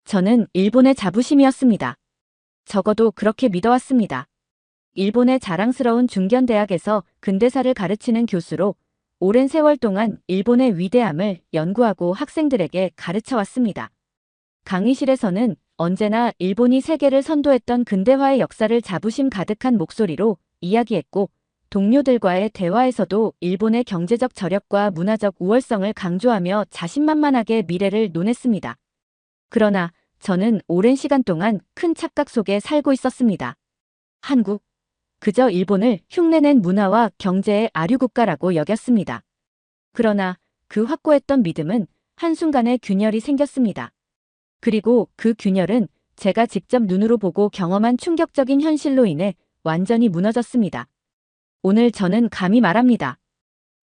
저는 일본의 자부심이었습니다. 적어도 그렇게 믿어왔습니다. 일본의 자랑스러운 중견대학에서 근대사를 가르치는 교수로 오랜 세월 동안 일본의 위대함을 연구하고 학생들에게 가르쳐왔습니다. 강의실에서는 언제나 일본이 세계를 선도했던 근대화의 역사를 자부심 가득한 목소리로 이야기했고, 동료들과의 대화에서도 일본의 경제적 저력과 문화적 우월성을 강조하며 자신만만하게 미래를 논했습니다. 그러나 저는 오랜 시간 동안 큰 착각 속에 살고 있었습니다. 한국, 그저 일본을 흉내낸 문화와 경제의 아류국가라고 여겼습니다. 그러나 그 확고했던 믿음은 한순간에 균열이 생겼습니다. 그리고 그 균열은 제가 직접 눈으로 보고 경험한 충격적인 현실로 인해 완전히 무너졌습니다. 오늘 저는 감히 말합니다.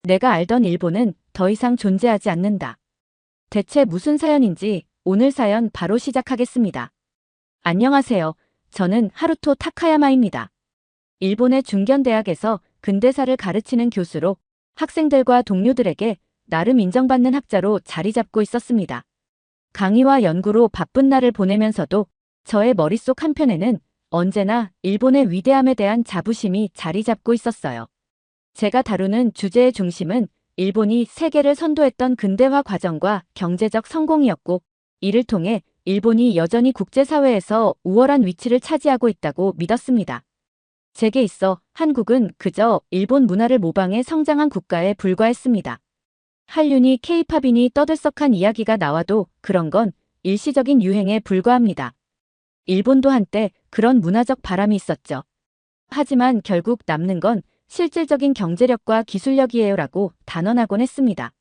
내가 알던 일본은 더 이상 존재하지 않는다. 대체 무슨 사연인지 오늘 사연 바로 시작하겠습니다. 안녕하세요. 저는 하루토 타카야마입니다. 일본의 중견대학에서 근대사를 가르치는 교수로 학생들과 동료들에게 나름 인정받는 학자로 자리 잡고 있었습니다. 강의와 연구로 바쁜 날을 보내면서도 저의 머릿속 한편에는 언제나 일본의 위대함에 대한 자부심이 자리 잡고 있었어요. 제가 다루는 주제의 중심은 일본이 세계를 선도했던 근대화 과정과 경제적 성공이었고, 이를 통해 일본이 여전히 국제사회에서 우월한 위치를 차지하고 있다고 믿었습니다. 제게 있어 한국은 그저 일본 문화를 모방해 성장한 국가에 불과했습니다. 한류니 케이팝이니 떠들썩한 이야기가 나와도 그런 건 일시적인 유행에 불과합니다. 일본도 한때 그런 문화적 바람이 있었죠. 하지만 결국 남는 건 실질적인 경제력과 기술력이에요라고 단언하곤 했습니다.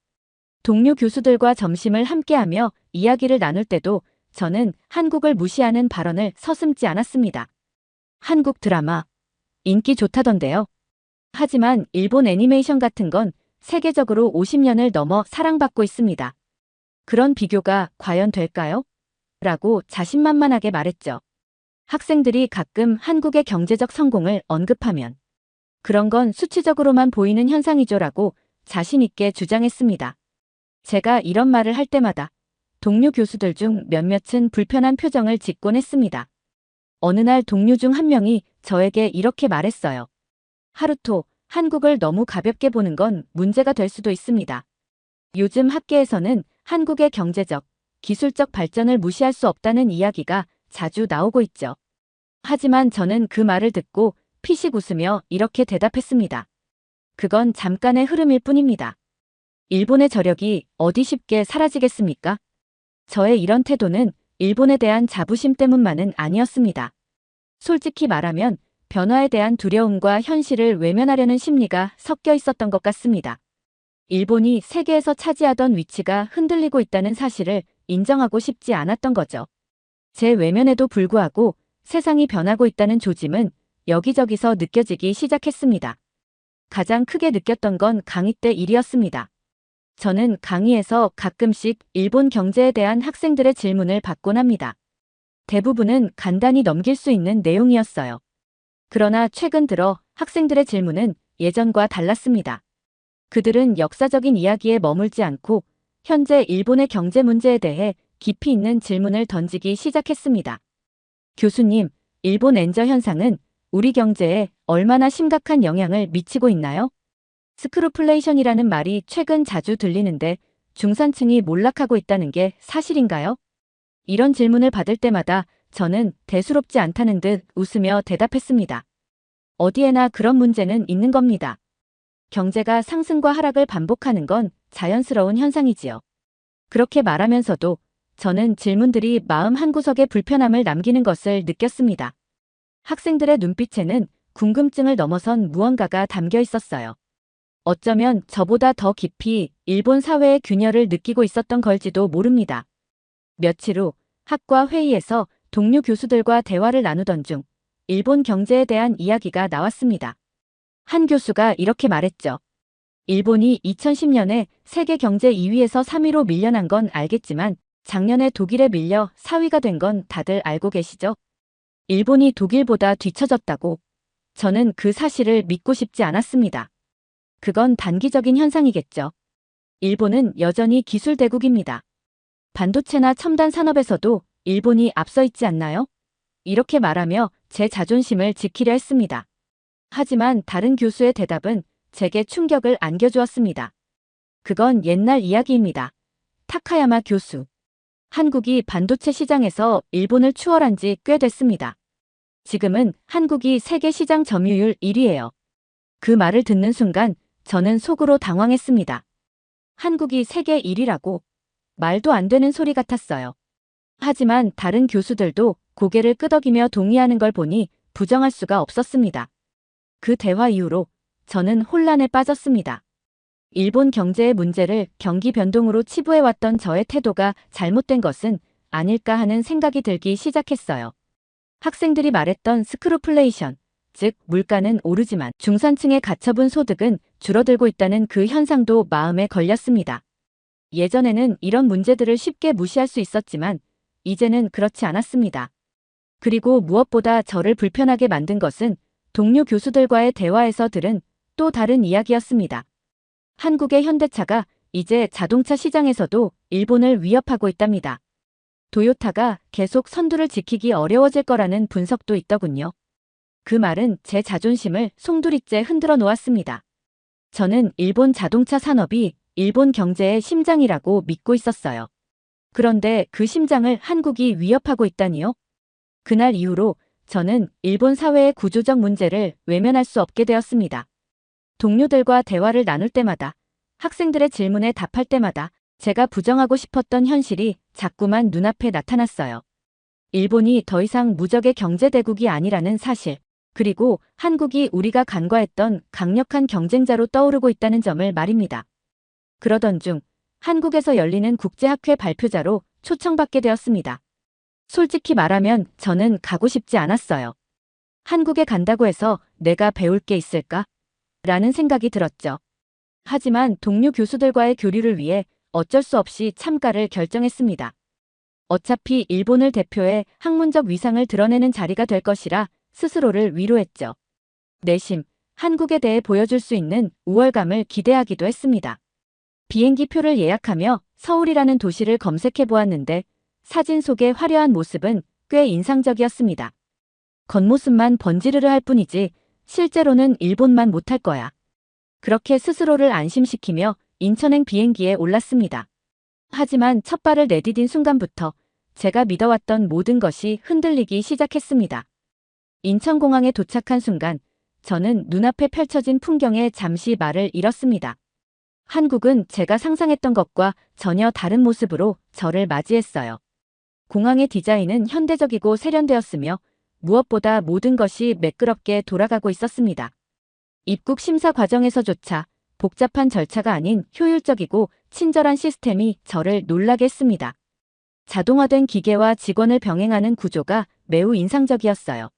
동료 교수들과 점심을 함께하며 이야기를 나눌 때도 저는 한국을 무시하는 발언을 서슴지 않았습니다. 한국 드라마 인기 좋다던데요. 하지만 일본 애니메이션 같은 건 세계적으로 50년을 넘어 사랑받고 있습니다. 그런 비교가 과연 될까요? 라고 자신만만하게 말했죠. 학생들이 가끔 한국의 경제적 성공을 언급하면 그런 건 수치적으로만 보이는 현상이죠라고 자신 있게 주장했습니다. 제가 이런 말을 할 때마다 동료 교수들 중 몇몇은 불편한 표정을 짓곤 했습니다. 어느 날 동료 중 한 명이 저에게 이렇게 말했어요. 하루토, 한국을 너무 가볍게 보는 건 문제가 될 수도 있습니다. 요즘 학계에서는 한국의 경제적, 기술적 발전을 무시할 수 없다는 이야기가 자주 나오고 있죠. 하지만 저는 그 말을 듣고 피식 웃으며 이렇게 대답했습니다. 그건 잠깐의 흐름일 뿐입니다. 일본의 저력이 어디 쉽게 사라지겠습니까? 저의 이런 태도는 일본에 대한 자부심 때문만은 아니었습니다. 솔직히 말하면 변화에 대한 두려움과 현실을 외면하려는 심리가 섞여 있었던 것 같습니다. 일본이 세계에서 차지하던 위치가 흔들리고 있다는 사실을 인정하고 싶지 않았던 거죠. 제 외면에도 불구하고 세상이 변하고 있다는 조짐은 여기저기서 느껴지기 시작했습니다. 가장 크게 느꼈던 건 강의 때 일이었습니다. 저는 강의에서 가끔씩 일본 경제에 대한 학생들의 질문을 받곤 합니다. 대부분은 간단히 넘길 수 있는 내용이었어요. 그러나 최근 들어 학생들의 질문은 예전과 달랐습니다. 그들은 역사적인 이야기에 머물지 않고 현재 일본의 경제 문제에 대해 깊이 있는 질문을 던지기 시작했습니다. 교수님, 일본 엔저 현상은 우리 경제에 얼마나 심각한 영향을 미치고 있나요? 스크루플레이션이라는 말이 최근 자주 들리는데 중산층이 몰락하고 있다는 게 사실인가요? 이런 질문을 받을 때마다 저는 대수롭지 않다는 듯 웃으며 대답했습니다. 어디에나 그런 문제는 있는 겁니다. 경제가 상승과 하락을 반복하는 건 자연스러운 현상이지요. 그렇게 말하면서도 저는 질문들이 마음 한구석에 불편함을 남기는 것을 느꼈습니다. 학생들의 눈빛에는 궁금증을 넘어선 무언가가 담겨 있었어요. 어쩌면 저보다 더 깊이 일본 사회의 균열을 느끼고 있었던 걸지도 모릅니다. 며칠 후 학과 회의에서 동료 교수들과 대화를 나누던 중 일본 경제에 대한 이야기가 나왔습니다. 한 교수가 이렇게 말했죠. 일본이 2010년에 세계 경제 2위에서 3위로 밀려난 건 알겠지만 작년에 독일에 밀려 4위가 된 건 다들 알고 계시죠? 일본이 독일보다 뒤처졌다고. 저는 그 사실을 믿고 싶지 않았습니다. 그건 단기적인 현상이겠죠. 일본은 여전히 기술 대국입니다. 반도체나 첨단 산업에서도 일본이 앞서 있지 않나요? 이렇게 말하며 제 자존심을 지키려 했습니다. 하지만 다른 교수의 대답은 제게 충격을 안겨주었습니다. 그건 옛날 이야기입니다. 타카야마 교수. 한국이 반도체 시장에서 일본을 추월한 지 꽤 됐습니다. 지금은 한국이 세계 시장 점유율 1위예요. 그 말을 듣는 순간 저는 속으로 당황했습니다. 한국이 세계 1위라고? 말도 안 되는 소리 같았어요. 하지만 다른 교수들도 고개를 끄덕이며 동의하는 걸 보니 부정할 수가 없었습니다. 그 대화 이후로 저는 혼란에 빠졌습니다. 일본 경제의 문제를 경기 변동으로 치부해왔던 저의 태도가 잘못된 것은 아닐까 하는 생각이 들기 시작했어요. 학생들이 말했던 스크루플레이션, 즉 물가는 오르지만 중산층의 가처분 소득은 줄어들고 있다는 그 현상도 마음에 걸렸습니다. 예전에는 이런 문제들을 쉽게 무시할 수 있었지만 이제는 그렇지 않았습니다. 그리고 무엇보다 저를 불편하게 만든 것은 동료 교수들과의 대화에서 들은 또 다른 이야기였습니다. 한국의 현대차가 이제 자동차 시장에서도 일본을 위협하고 있답니다. 도요타가 계속 선두를 지키기 어려워질 거라는 분석도 있더군요. 그 말은 제 자존심을 송두리째 흔들어 놓았습니다. 저는 일본 자동차 산업이 일본 경제의 심장이라고 믿고 있었어요. 그런데 그 심장을 한국이 위협하고 있다니요? 그날 이후로 저는 일본 사회의 구조적 문제를 외면할 수 없게 되었습니다. 동료들과 대화를 나눌 때마다, 학생들의 질문에 답할 때마다 제가 부정하고 싶었던 현실이 자꾸만 눈앞에 나타났어요. 일본이 더 이상 무적의 경제대국이 아니라는 사실, 그리고 한국이 우리가 간과했던 강력한 경쟁자로 떠오르고 있다는 점을 말입니다. 그러던 중 한국에서 열리는 국제학회 발표자로 초청받게 되었습니다. 솔직히 말하면 저는 가고 싶지 않았어요. 한국에 간다고 해서 내가 배울 게 있을까? 라는 생각이 들었죠. 하지만 동료 교수들과의 교류를 위해 어쩔 수 없이 참가를 결정했습니다. 어차피 일본을 대표해 학문적 위상을 드러내는 자리가 될 것이라 스스로를 위로했죠. 내심 한국에 대해 보여줄 수 있는 우월감을 기대하기도 했습니다. 비행기 표를 예약하며 서울이라는 도시를 검색해 보았는데 사진 속의 화려한 모습은 꽤 인상적이었습니다. 겉모습만 번지르르 할 뿐이지 실제로는 일본만 못할 거야. 그렇게 스스로를 안심시키며 인천행 비행기에 올랐습니다. 하지만 첫 발을 내디딘 순간부터 제가 믿어왔던 모든 것이 흔들리기 시작했습니다. 인천공항에 도착한 순간 저는 눈앞에 펼쳐진 풍경에 잠시 말을 잃었습니다. 한국은 제가 상상했던 것과 전혀 다른 모습으로 저를 맞이했어요. 공항의 디자인은 현대적이고 세련되었으며 무엇보다 모든 것이 매끄럽게 돌아가고 있었습니다. 입국 심사 과정에서조차 복잡한 절차가 아닌 효율적이고 친절한 시스템이 저를 놀라게 했습니다. 자동화된 기계와 직원을 병행하는 구조가 매우 인상적이었어요.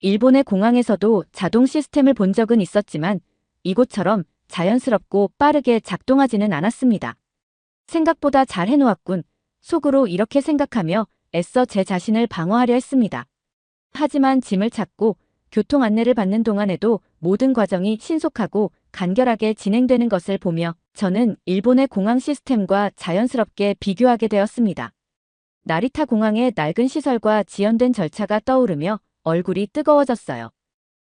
일본의 공항에서도 자동 시스템을 본 적은 있었지만 이곳처럼 자연스럽고 빠르게 작동하지는 않았습니다. 생각보다 잘 해놓았군. 속으로 이렇게 생각하며 애써 제 자신을 방어하려 했습니다. 하지만 짐을 찾고 교통 안내를 받는 동안에도 모든 과정이 신속하고 간결하게 진행되는 것을 보며 저는 일본의 공항 시스템과 자연스럽게 비교하게 되었습니다. 나리타 공항의 낡은 시설과 지연된 절차가 떠오르며 얼굴이 뜨거워졌어요.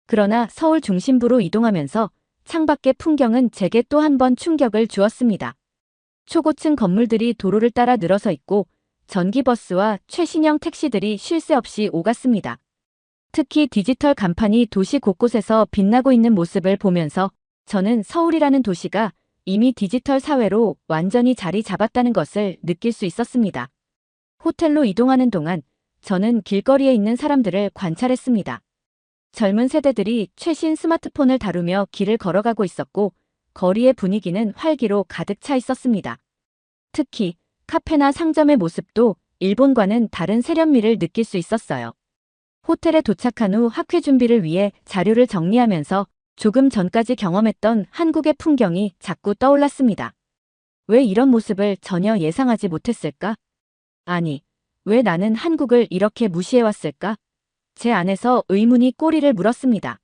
그러나 서울 중심부로 이동하면서 창밖의 풍경은 제게 또 한 번 충격을 주었습니다. 초고층 건물들이 도로를 따라 늘어서 있고 전기버스와 최신형 택시들이 쉴 새 없이 오갔습니다. 특히 디지털 간판이 도시 곳곳에서 빛나고 있는 모습을 보면서 저는 서울이라는 도시가 이미 디지털 사회로 완전히 자리 잡았다는 것을 느낄 수 있었습니다. 호텔로 이동하는 동안 저는 길거리에 있는 사람들을 관찰했습니다. 젊은 세대들이 최신 스마트폰을 다루며 길을 걸어가고 있었고 거리의 분위기는 활기로 가득 차 있었습니다. 특히 카페나 상점의 모습도 일본과는 다른 세련미를 느낄 수 있었어요. 호텔에 도착한 후 학회 준비를 위해 자료를 정리하면서 조금 전까지 경험했던 한국의 풍경이 자꾸 떠올랐습니다. 왜 이런 모습을 전혀 예상하지 못했을까? 아니, 왜 나는 한국을 이렇게 무시해왔을까? 제 안에서 의문이 꼬리를 물었습니다.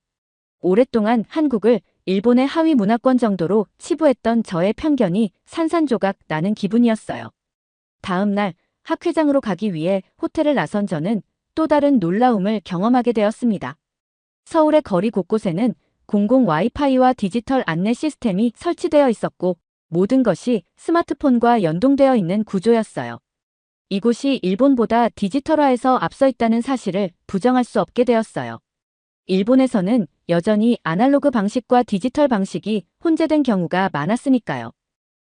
오랫동안 한국을 일본의 하위 문화권 정도로 치부했던 저의 편견이 산산조각 나는 기분이었어요. 다음 날 학회장으로 가기 위해 호텔을 나선 저는 또 다른 놀라움을 경험하게 되었습니다. 서울의 거리 곳곳에는 공공 와이파이와 디지털 안내 시스템이 설치되어 있었고 모든 것이 스마트폰과 연동되어 있는 구조였어요. 이곳이 일본보다 디지털화에서 앞서 있다는 사실을 부정할 수 없게 되었어요. 일본에서는 여전히 아날로그 방식과 디지털 방식이 혼재된 경우가 많았으니까요.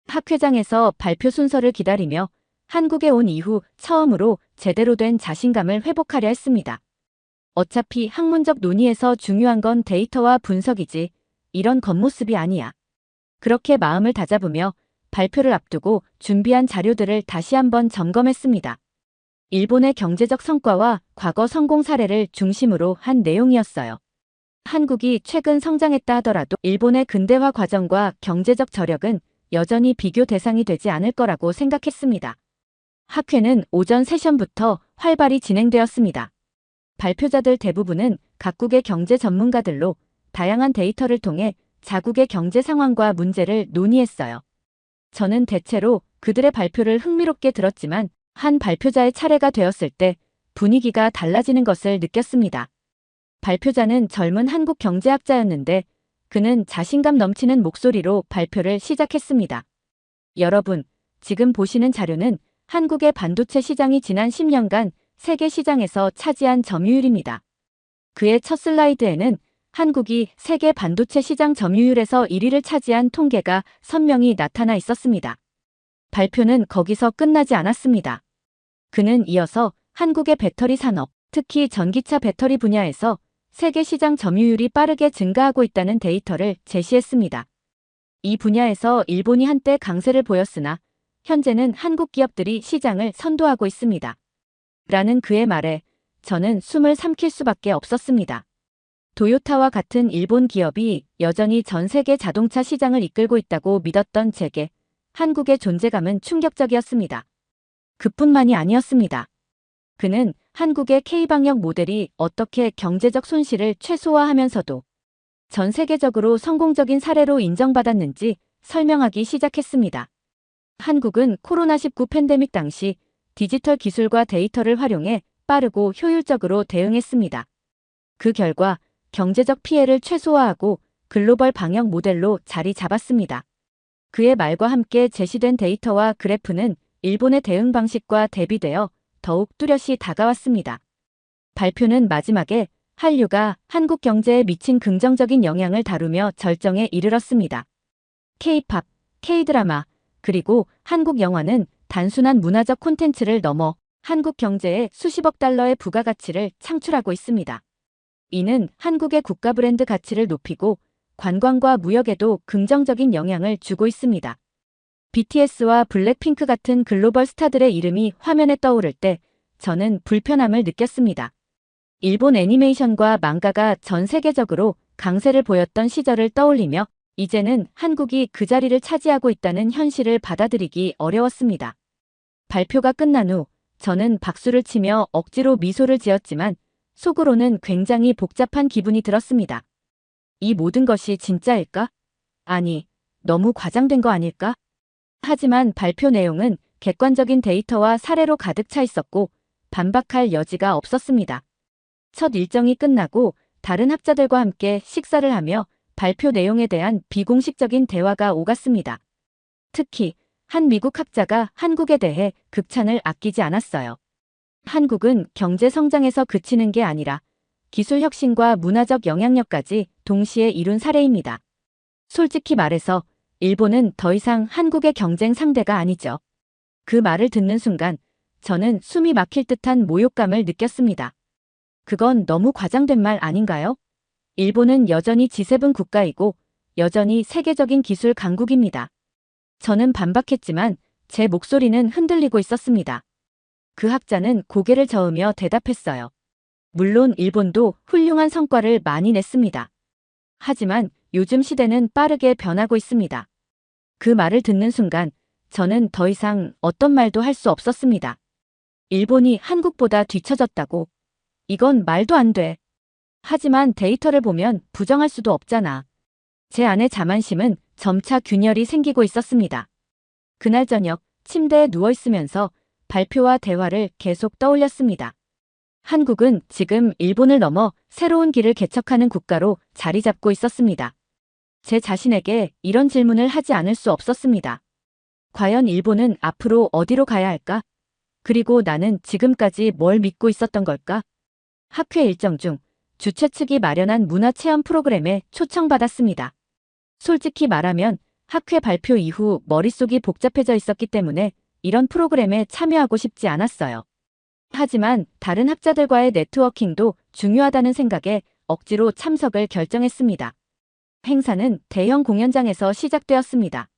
학회장에서 발표 순서를 기다리며 한국에 온 이후 처음으로 제대로 된 자신감을 회복하려 했습니다. 어차피 학문적 논의에서 중요한 건 데이터와 분석이지 이런 겉모습이 아니야. 그렇게 마음을 다잡으며 발표를 앞두고 준비한 자료들을 다시 한번 점검했습니다. 일본의 경제적 성과와 과거 성공 사례를 중심으로 한 내용이었어요. 한국이 최근 성장했다 하더라도 일본의 근대화 과정과 경제적 저력은 여전히 비교 대상이 되지 않을 거라고 생각했습니다. 학회는 오전 세션부터 활발히 진행되었습니다. 발표자들 대부분은 각국의 경제 전문가들로 다양한 데이터를 통해 자국의 경제 상황과 문제를 논의했어요. 저는 대체로 그들의 발표를 흥미롭게 들었지만 한 발표자의 차례가 되었을 때 분위기가 달라지는 것을 느꼈습니다. 발표자는 젊은 한국 경제학자였는데 그는 자신감 넘치는 목소리로 발표를 시작했습니다. 여러분, 지금 보시는 자료는 한국의 반도체 시장이 지난 10년간 세계 시장에서 차지한 점유율입니다. 그의 첫 슬라이드에는 한국이 세계 반도체 시장 점유율에서 1위를 차지한 통계가 선명히 나타나 있었습니다. 발표는 거기서 끝나지 않았습니다. 그는 이어서 한국의 배터리 산업, 특히 전기차 배터리 분야에서 세계 시장 점유율이 빠르게 증가하고 있다는 데이터를 제시했습니다. 이 분야에서 일본이 한때 강세를 보였으나 현재는 한국 기업들이 시장을 선도하고 있습니다. 라는 그의 말에 저는 숨을 삼킬 수밖에 없었습니다. 도요타와 같은 일본 기업이 여전히 전 세계 자동차 시장을 이끌고 있다고 믿었던 제게 한국의 존재감은 충격적이었습니다. 그뿐만이 아니었습니다. 그는 한국의 K방역 모델이 어떻게 경제적 손실을 최소화하면서도 전 세계적으로 성공적인 사례로 인정받았는지 설명하기 시작했습니다. 한국은 코로나19 팬데믹 당시 디지털 기술과 데이터를 활용해 빠르고 효율적으로 대응했습니다. 그 결과 경제적 피해를 최소화하고 글로벌 방역 모델로 자리 잡았습니다. 그의 말과 함께 제시된 데이터와 그래프는 일본의 대응 방식과 대비되어 더욱 뚜렷이 다가왔습니다. 발표는 마지막에 한류가 한국 경제에 미친 긍정적인 영향을 다루며 절정에 이르렀습니다. K-팝, K-드라마, 그리고 한국 영화는 단순한 문화적 콘텐츠를 넘어 한국 경제에 수십억 달러의 부가가치를 창출하고 있습니다. 이는 한국의 국가 브랜드 가치를 높이고 관광과 무역에도 긍정적인 영향을 주고 있습니다. BTS와 블랙핑크 같은 글로벌 스타들의 이름이 화면에 떠오를 때 저는 불편함을 느꼈습니다. 일본 애니메이션과 망가가 전 세계적으로 강세를 보였던 시절을 떠올리며 이제는 한국이 그 자리를 차지하고 있다는 현실을 받아들이기 어려웠습니다. 발표가 끝난 후 저는 박수를 치며 억지로 미소를 지었지만 속으로는 굉장히 복잡한 기분이 들었습니다. 이 모든 것이 진짜일까? 아니, 너무 과장된 거 아닐까? 하지만 발표 내용은 객관적인 데이터와 사례로 가득 차 있었고 반박할 여지가 없었습니다. 첫 일정이 끝나고 다른 학자들과 함께 식사를 하며 발표 내용에 대한 비공식적인 대화가 오갔습니다. 특히 한 미국 학자가 한국에 대해 극찬을 아끼지 않았어요. 한국은 경제 성장에서 그치는 게 아니라 기술 혁신과 문화적 영향력까지 동시에 이룬 사례입니다. 솔직히 말해서 일본은 더 이상 한국의 경쟁 상대가 아니죠. 그 말을 듣는 순간 저는 숨이 막힐 듯한 모욕감을 느꼈습니다. 그건 너무 과장된 말 아닌가요? 일본은 여전히 G7 국가이고 여전히 세계적인 기술 강국입니다. 저는 반박했지만 제 목소리는 흔들리고 있었습니다. 그 학자는 고개를 저으며 대답했어요. 물론 일본도 훌륭한 성과를 많이 냈습니다. 하지만 요즘 시대는 빠르게 변하고 있습니다. 그 말을 듣는 순간 저는 더 이상 어떤 말도 할 수 없었습니다. 일본이 한국보다 뒤처졌다고? 이건 말도 안 돼. 하지만 데이터를 보면 부정할 수도 없잖아. 제 안의 자만심은 점차 균열이 생기고 있었습니다. 그날 저녁 침대에 누워있으면서 발표와 대화를 계속 떠올렸습니다. 한국은 지금 일본을 넘어 새로운 길을 개척하는 국가로 자리 잡고 있었습니다. 제 자신에게 이런 질문을 하지 않을 수 없었습니다. 과연 일본은 앞으로 어디로 가야 할까? 그리고 나는 지금까지 뭘 믿고 있었던 걸까? 학회 일정 중 주최 측이 마련한 문화체험 프로그램에 초청받았습니다. 솔직히 말하면 학회 발표 이후 머릿속이 복잡해져 있었기 때문에 이런 프로그램에 참여하고 싶지 않았어요. 하지만 다른 학자들과의 네트워킹도 중요하다는 생각에 억지로 참석을 결정했습니다. 행사는 대형 공연장에서 시작되었습니다.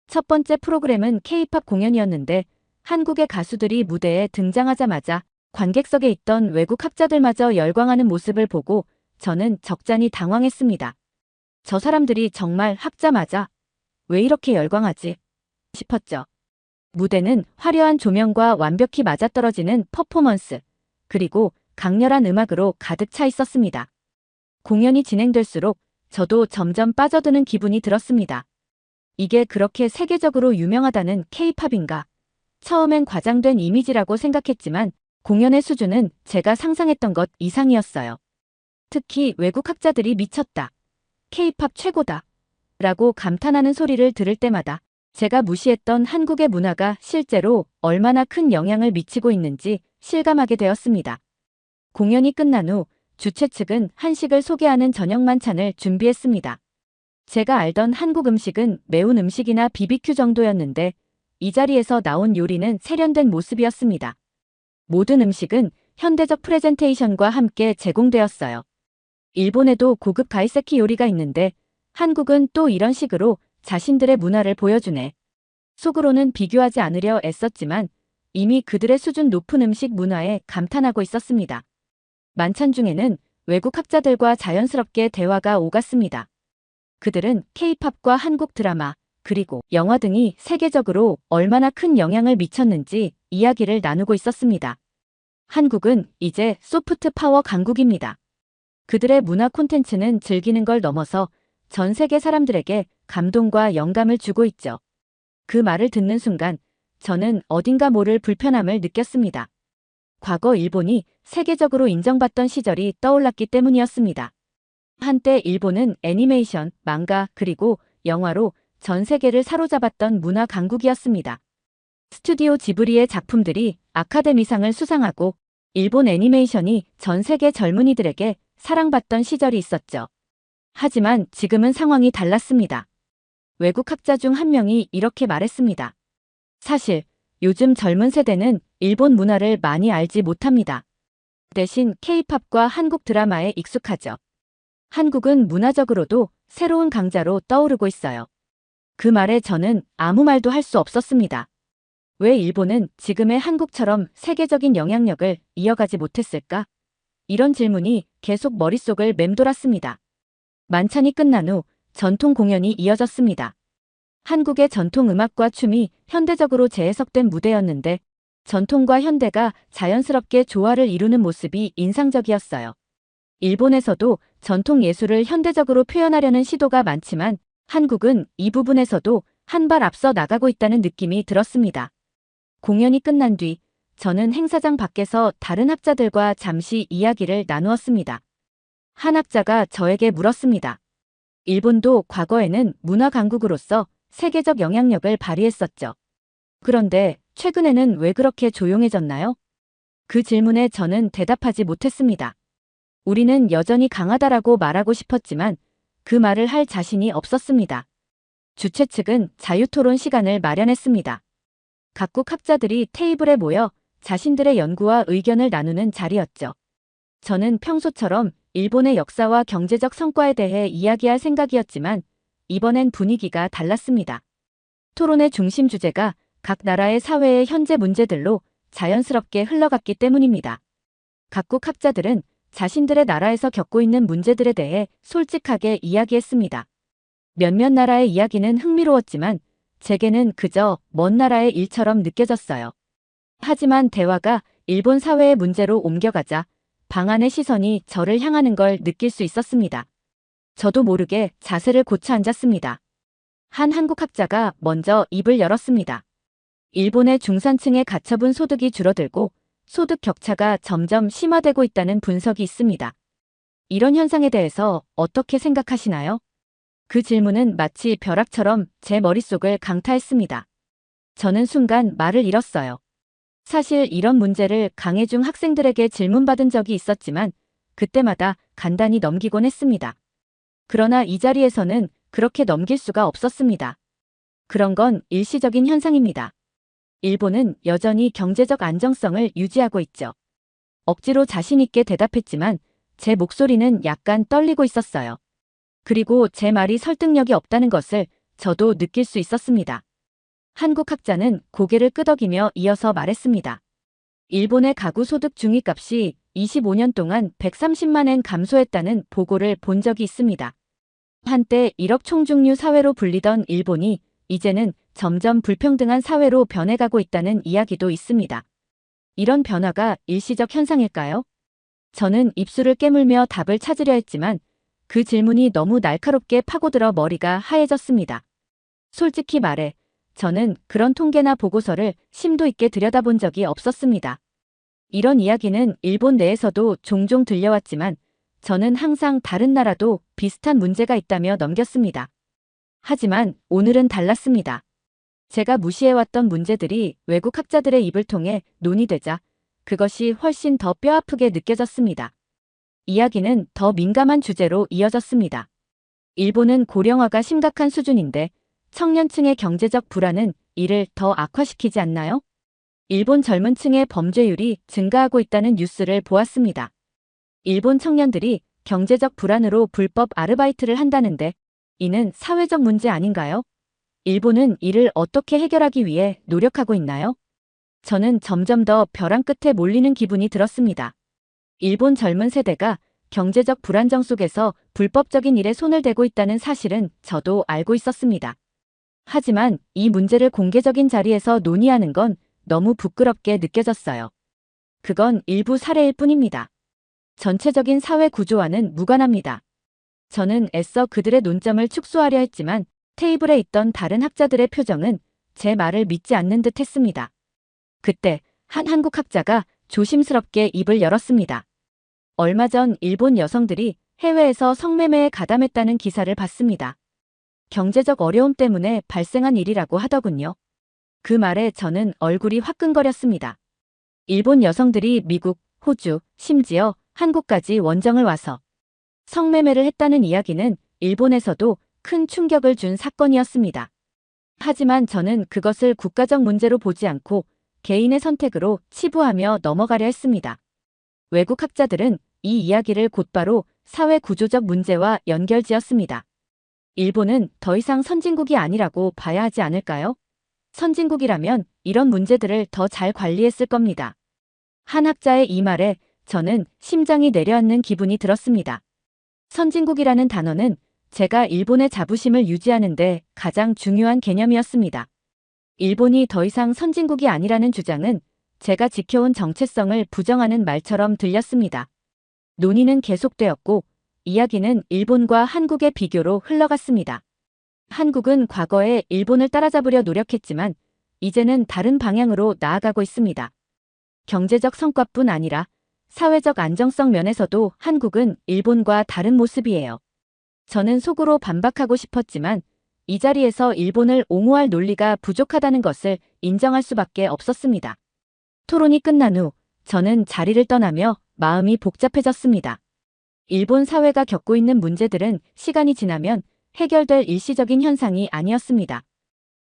첫 번째 프로그램은 K-팝 공연이었는데 한국의 가수들이 무대에 등장하자마자 관객석에 있던 외국 학자들마저 열광하는 모습을 보고 저는 적잖이 당황했습니다. 저 사람들이 정말 학자 맞아? 왜 이렇게 열광하지? 싶었죠. 무대는 화려한 조명과 완벽히 맞아떨어지는 퍼포먼스, 그리고 강렬한 음악으로 가득 차 있었습니다. 공연이 진행될수록 저도 점점 빠져드는 기분이 들었습니다. 이게 그렇게 세계적으로 유명하다는 K-팝인가? 처음엔 과장된 이미지라고 생각했지만 공연의 수준은 제가 상상했던 것 이상이었어요. 특히 외국 학자들이 미쳤다. K-팝 최고다. 라고 감탄하는 소리를 들을 때마다 제가 무시했던 한국의 문화가 실제로 얼마나 큰 영향을 미치고 있는지 실감하게 되었습니다. 공연이 끝난 후 주최 측은 한식을 소개하는 저녁 만찬을 준비했습니다. 제가 알던 한국 음식은 매운 음식이나 BBQ 정도였는데 이 자리에서 나온 요리는 세련된 모습이었습니다. 모든 음식은 현대적 프레젠테이션과 함께 제공되었어요. 일본에도 고급 가이세키 요리가 있는데 한국은 또 이런 식으로 자신들의 문화를 보여주네. 속으로는 비교하지 않으려 애썼지만 이미 그들의 수준 높은 음식 문화에 감탄하고 있었습니다. 만찬 중에는 외국 학자들과 자연스럽게 대화가 오갔습니다. 그들은 K-팝과 한국 드라마, 그리고 영화 등이 세계적으로 얼마나 큰 영향을 미쳤는지 이야기를 나누고 있었습니다. 한국은 이제 소프트 파워 강국입니다. 그들의 문화 콘텐츠는 즐기는 걸 넘어서 전 세계 사람들에게 감동과 영감을 주고 있죠. 그 말을 듣는 순간 저는 어딘가 모를 불편함을 느꼈습니다. 과거 일본이 세계적으로 인정받던 시절이 떠올랐기 때문이었습니다. 한때 일본은 애니메이션, 망가, 그리고 영화로 전 세계를 사로잡았던 문화 강국이었습니다. 스튜디오 지브리의 작품들이 아카데미상을 수상하고 일본 애니메이션이 전 세계 젊은이들에게 사랑받던 시절이 있었죠. 하지만 지금은 상황이 달랐습니다. 외국 학자 중 한 명이 이렇게 말했습니다. 사실 요즘 젊은 세대는 일본 문화를 많이 알지 못합니다. 대신 K-팝과 한국 드라마에 익숙하죠. 한국은 문화적으로도 새로운 강자로 떠오르고 있어요. 그 말에 저는 아무 말도 할 수 없었습니다. 왜 일본은 지금의 한국처럼 세계적인 영향력을 이어가지 못했을까? 이런 질문이 계속 머릿속을 맴돌았습니다. 만찬이 끝난 후 전통 공연이 이어졌습니다. 한국의 전통 음악과 춤이 현대적으로 재해석된 무대였는데 전통과 현대가 자연스럽게 조화를 이루는 모습이 인상적이었어요. 일본에서도 전통 예술을 현대적으로 표현하려는 시도가 많지만 한국은 이 부분에서도 한 발 앞서 나가고 있다는 느낌이 들었습니다. 공연이 끝난 뒤 저는 행사장 밖에서 다른 학자들과 잠시 이야기를 나누었습니다. 한 학자가 저에게 물었습니다. 일본도 과거에는 문화 강국으로서 세계적 영향력을 발휘했었죠. 그런데 최근에는 왜 그렇게 조용해졌나요? 그 질문에 저는 대답하지 못했습니다. 우리는 여전히 강하다라고 말하고 싶었지만 그 말을 할 자신이 없었습니다. 주최 측은 자유토론 시간을 마련했습니다. 각국 학자들이 테이블에 모여 자신들의 연구와 의견을 나누는 자리였죠. 저는 평소처럼 일본의 역사와 경제적 성과에 대해 이야기할 생각이었지만 이번엔 분위기가 달랐습니다. 토론의 중심 주제가 각 나라의 사회의 현재 문제들로 자연스럽게 흘러갔기 때문입니다. 각국 학자들은 자신들의 나라에서 겪고 있는 문제들에 대해 솔직하게 이야기했습니다. 몇몇 나라의 이야기는 흥미로웠지만 제게는 그저 먼 나라의 일처럼 느껴졌어요. 하지만 대화가 일본 사회의 문제로 옮겨가자 방안의 시선이 저를 향하는 걸 느낄 수 있었습니다. 저도 모르게 자세를 고쳐 앉았습니다. 한 한국 학자가 먼저 입을 열었습니다. 일본의 중산층의 가처분 소득이 줄어들고 소득 격차가 점점 심화되고 있다는 분석이 있습니다. 이런 현상에 대해서 어떻게 생각하시나요? 그 질문은 마치 벼락처럼 제 머릿속을 강타했습니다. 저는 순간 말을 잃었어요. 사실 이런 문제를 강해중 학생들에게 질문받은 적이 있었지만 그때마다 간단히 넘기곤 했습니다. 그러나 이 자리에서는 그렇게 넘길 수가 없었습니다. 그런 건 일시적인 현상입니다. 일본은 여전히 경제적 안정성을 유지하고 있죠. 억지로 자신 있게 대답했지만 제 목소리는 약간 떨리고 있었어요. 그리고 제 말이 설득력이 없다는 것을 저도 느낄 수 있었습니다. 한국 학자는 고개를 끄덕이며 이어서 말했습니다. 일본의 가구 소득 중위값이 25년 동안 130만 엔 감소했다는 보고를 본 적이 있습니다. 한때 1억 총중류 사회로 불리던 일본이 이제는 점점 불평등한 사회로 변해가고 있다는 이야기도 있습니다. 이런 변화가 일시적 현상일까요? 저는 입술을 깨물며 답을 찾으려 했지만 그 질문이 너무 날카롭게 파고들어 머리가 하얘졌습니다. 솔직히 말해, 저는 그런 통계나 보고서를 심도 있게 들여다본 적이 없었습니다. 이런 이야기는 일본 내에서도 종종 들려왔지만 저는 항상 다른 나라도 비슷한 문제가 있다며 넘겼습니다. 하지만 오늘은 달랐습니다. 제가 무시해왔던 문제들이 외국 학자들의 입을 통해 논의되자 그것이 훨씬 더 뼈아프게 느껴졌습니다. 이야기는 더 민감한 주제로 이어졌습니다. 일본은 고령화가 심각한 수준인데 청년층의 경제적 불안은 이를 더 악화시키지 않나요? 일본 젊은 층의 범죄율이 증가하고 있다는 뉴스를 보았습니다. 일본 청년들이 경제적 불안으로 불법 아르바이트를 한다는데 이는 사회적 문제 아닌가요? 일본은 이를 어떻게 해결하기 위해 노력하고 있나요? 저는 점점 더 벼랑 끝에 몰리는 기분이 들었습니다. 일본 젊은 세대가 경제적 불안정 속에서 불법적인 일에 손을 대고 있다는 사실은 저도 알고 있었습니다. 하지만 이 문제를 공개적인 자리에서 논의하는 건 너무 부끄럽게 느껴졌어요. 그건 일부 사례일 뿐입니다. 전체적인 사회 구조와는 무관합니다. 저는 애써 그들의 논점을 축소하려 했지만 테이블에 있던 다른 학자들의 표정은 제 말을 믿지 않는 듯 했습니다. 그때 한 한국 학자가 조심스럽게 입을 열었습니다. 얼마 전 일본 여성들이 해외에서 성매매에 가담했다는 기사를 봤습니다. 경제적 어려움 때문에 발생한 일이라고 하더군요. 그 말에 저는 얼굴이 화끈거렸습니다. 일본 여성들이 미국, 호주, 심지어 한국까지 원정을 와서 성매매를 했다는 이야기는 일본에서도 큰 충격을 준 사건이었습니다. 하지만 저는 그것을 국가적 문제로 보지 않고 개인의 선택으로 치부하며 넘어가려 했습니다. 외국 학자들은 이 이야기를 곧바로 사회 구조적 문제와 연결지었습니다. 일본은 더 이상 선진국이 아니라고 봐야 하지 않을까요? 선진국이라면 이런 문제들을 더 잘 관리했을 겁니다. 한 학자의 이 말에 저는 심장이 내려앉는 기분이 들었습니다. 선진국이라는 단어는 제가 일본의 자부심을 유지하는 데 가장 중요한 개념이었습니다. 일본이 더 이상 선진국이 아니라는 주장은 제가 지켜온 정체성을 부정하는 말처럼 들렸습니다. 논의는 계속되었고 이야기는 일본과 한국의 비교로 흘러갔습니다. 한국은 과거에 일본을 따라잡으려 노력했지만 이제는 다른 방향으로 나아가고 있습니다. 경제적 성과뿐 아니라 사회적 안정성 면에서도 한국은 일본과 다른 모습이에요. 저는 속으로 반박하고 싶었지만 이 자리에서 일본을 옹호할 논리가 부족하다는 것을 인정할 수밖에 없었습니다. 토론이 끝난 후 저는 자리를 떠나며 마음이 복잡해졌습니다. 일본 사회가 겪고 있는 문제들은 시간이 지나면 해결될 일시적인 현상이 아니었습니다.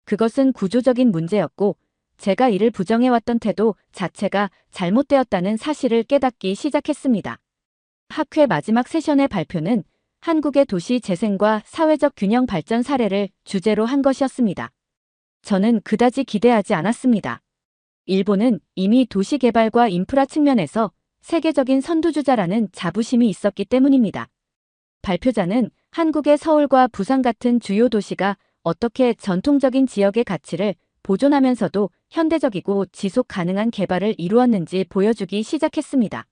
그것은 구조적인 문제였고 제가 이를 부정해왔던 태도 자체가 잘못되었다는 사실을 깨닫기 시작했습니다. 학회 마지막 세션의 발표는 한국의 도시 재생과 사회적 균형 발전 사례를 주제로 한 것이었습니다. 저는 그다지 기대하지 않았습니다. 일본은 이미 도시 개발과 인프라 측면에서 세계적인 선두주자라는 자부심이 있었기 때문입니다. 발표자는 한국의 서울과 부산 같은 주요 도시가 어떻게 전통적인 지역의 가치를 보존하면서도 현대적이고 지속 가능한 개발을 이루었는지 보여주기 시작했습니다.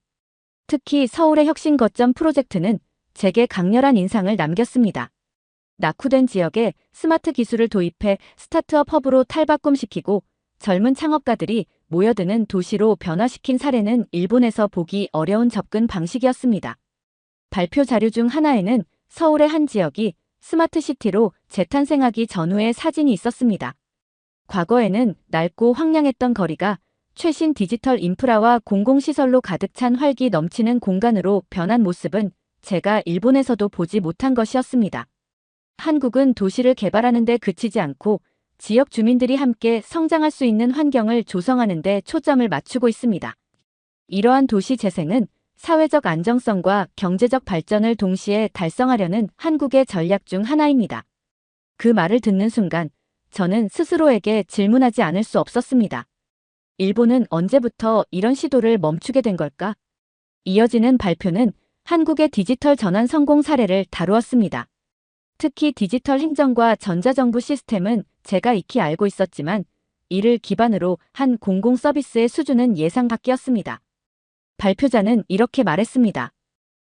특히 서울의 혁신 거점 프로젝트는 제게 강렬한 인상을 남겼습니다. 낙후된 지역에 스마트 기술을 도입해 스타트업 허브로 탈바꿈시키고 젊은 창업가들이 모여드는 도시로 변화시킨 사례는 일본에서 보기 어려운 접근 방식이었습니다. 발표 자료 중 하나에는 서울의 한 지역이 스마트시티로 재탄생하기 전후의 사진이 있었습니다. 과거에는 낡고 황량했던 거리가 최신 디지털 인프라와 공공시설로 가득 찬 활기 넘치는 공간으로 변한 모습은 제가 일본에서도 보지 못한 것이었습니다. 한국은 도시를 개발하는 데 그치지 않고 지역 주민들이 함께 성장할 수 있는 환경을 조성하는 데 초점을 맞추고 있습니다. 이러한 도시 재생은 사회적 안정성과 경제적 발전을 동시에 달성하려는 한국의 전략 중 하나입니다. 그 말을 듣는 순간 저는 스스로에게 질문하지 않을 수 없었습니다. 일본은 언제부터 이런 시도를 멈추게 된 걸까? 이어지는 발표는 한국의 디지털 전환 성공 사례를 다루었습니다. 특히 디지털 행정과 전자정부 시스템은 제가 익히 알고 있었지만 이를 기반으로 한 공공 서비스의 수준은 예상 밖이었습니다. 발표자는 이렇게 말했습니다.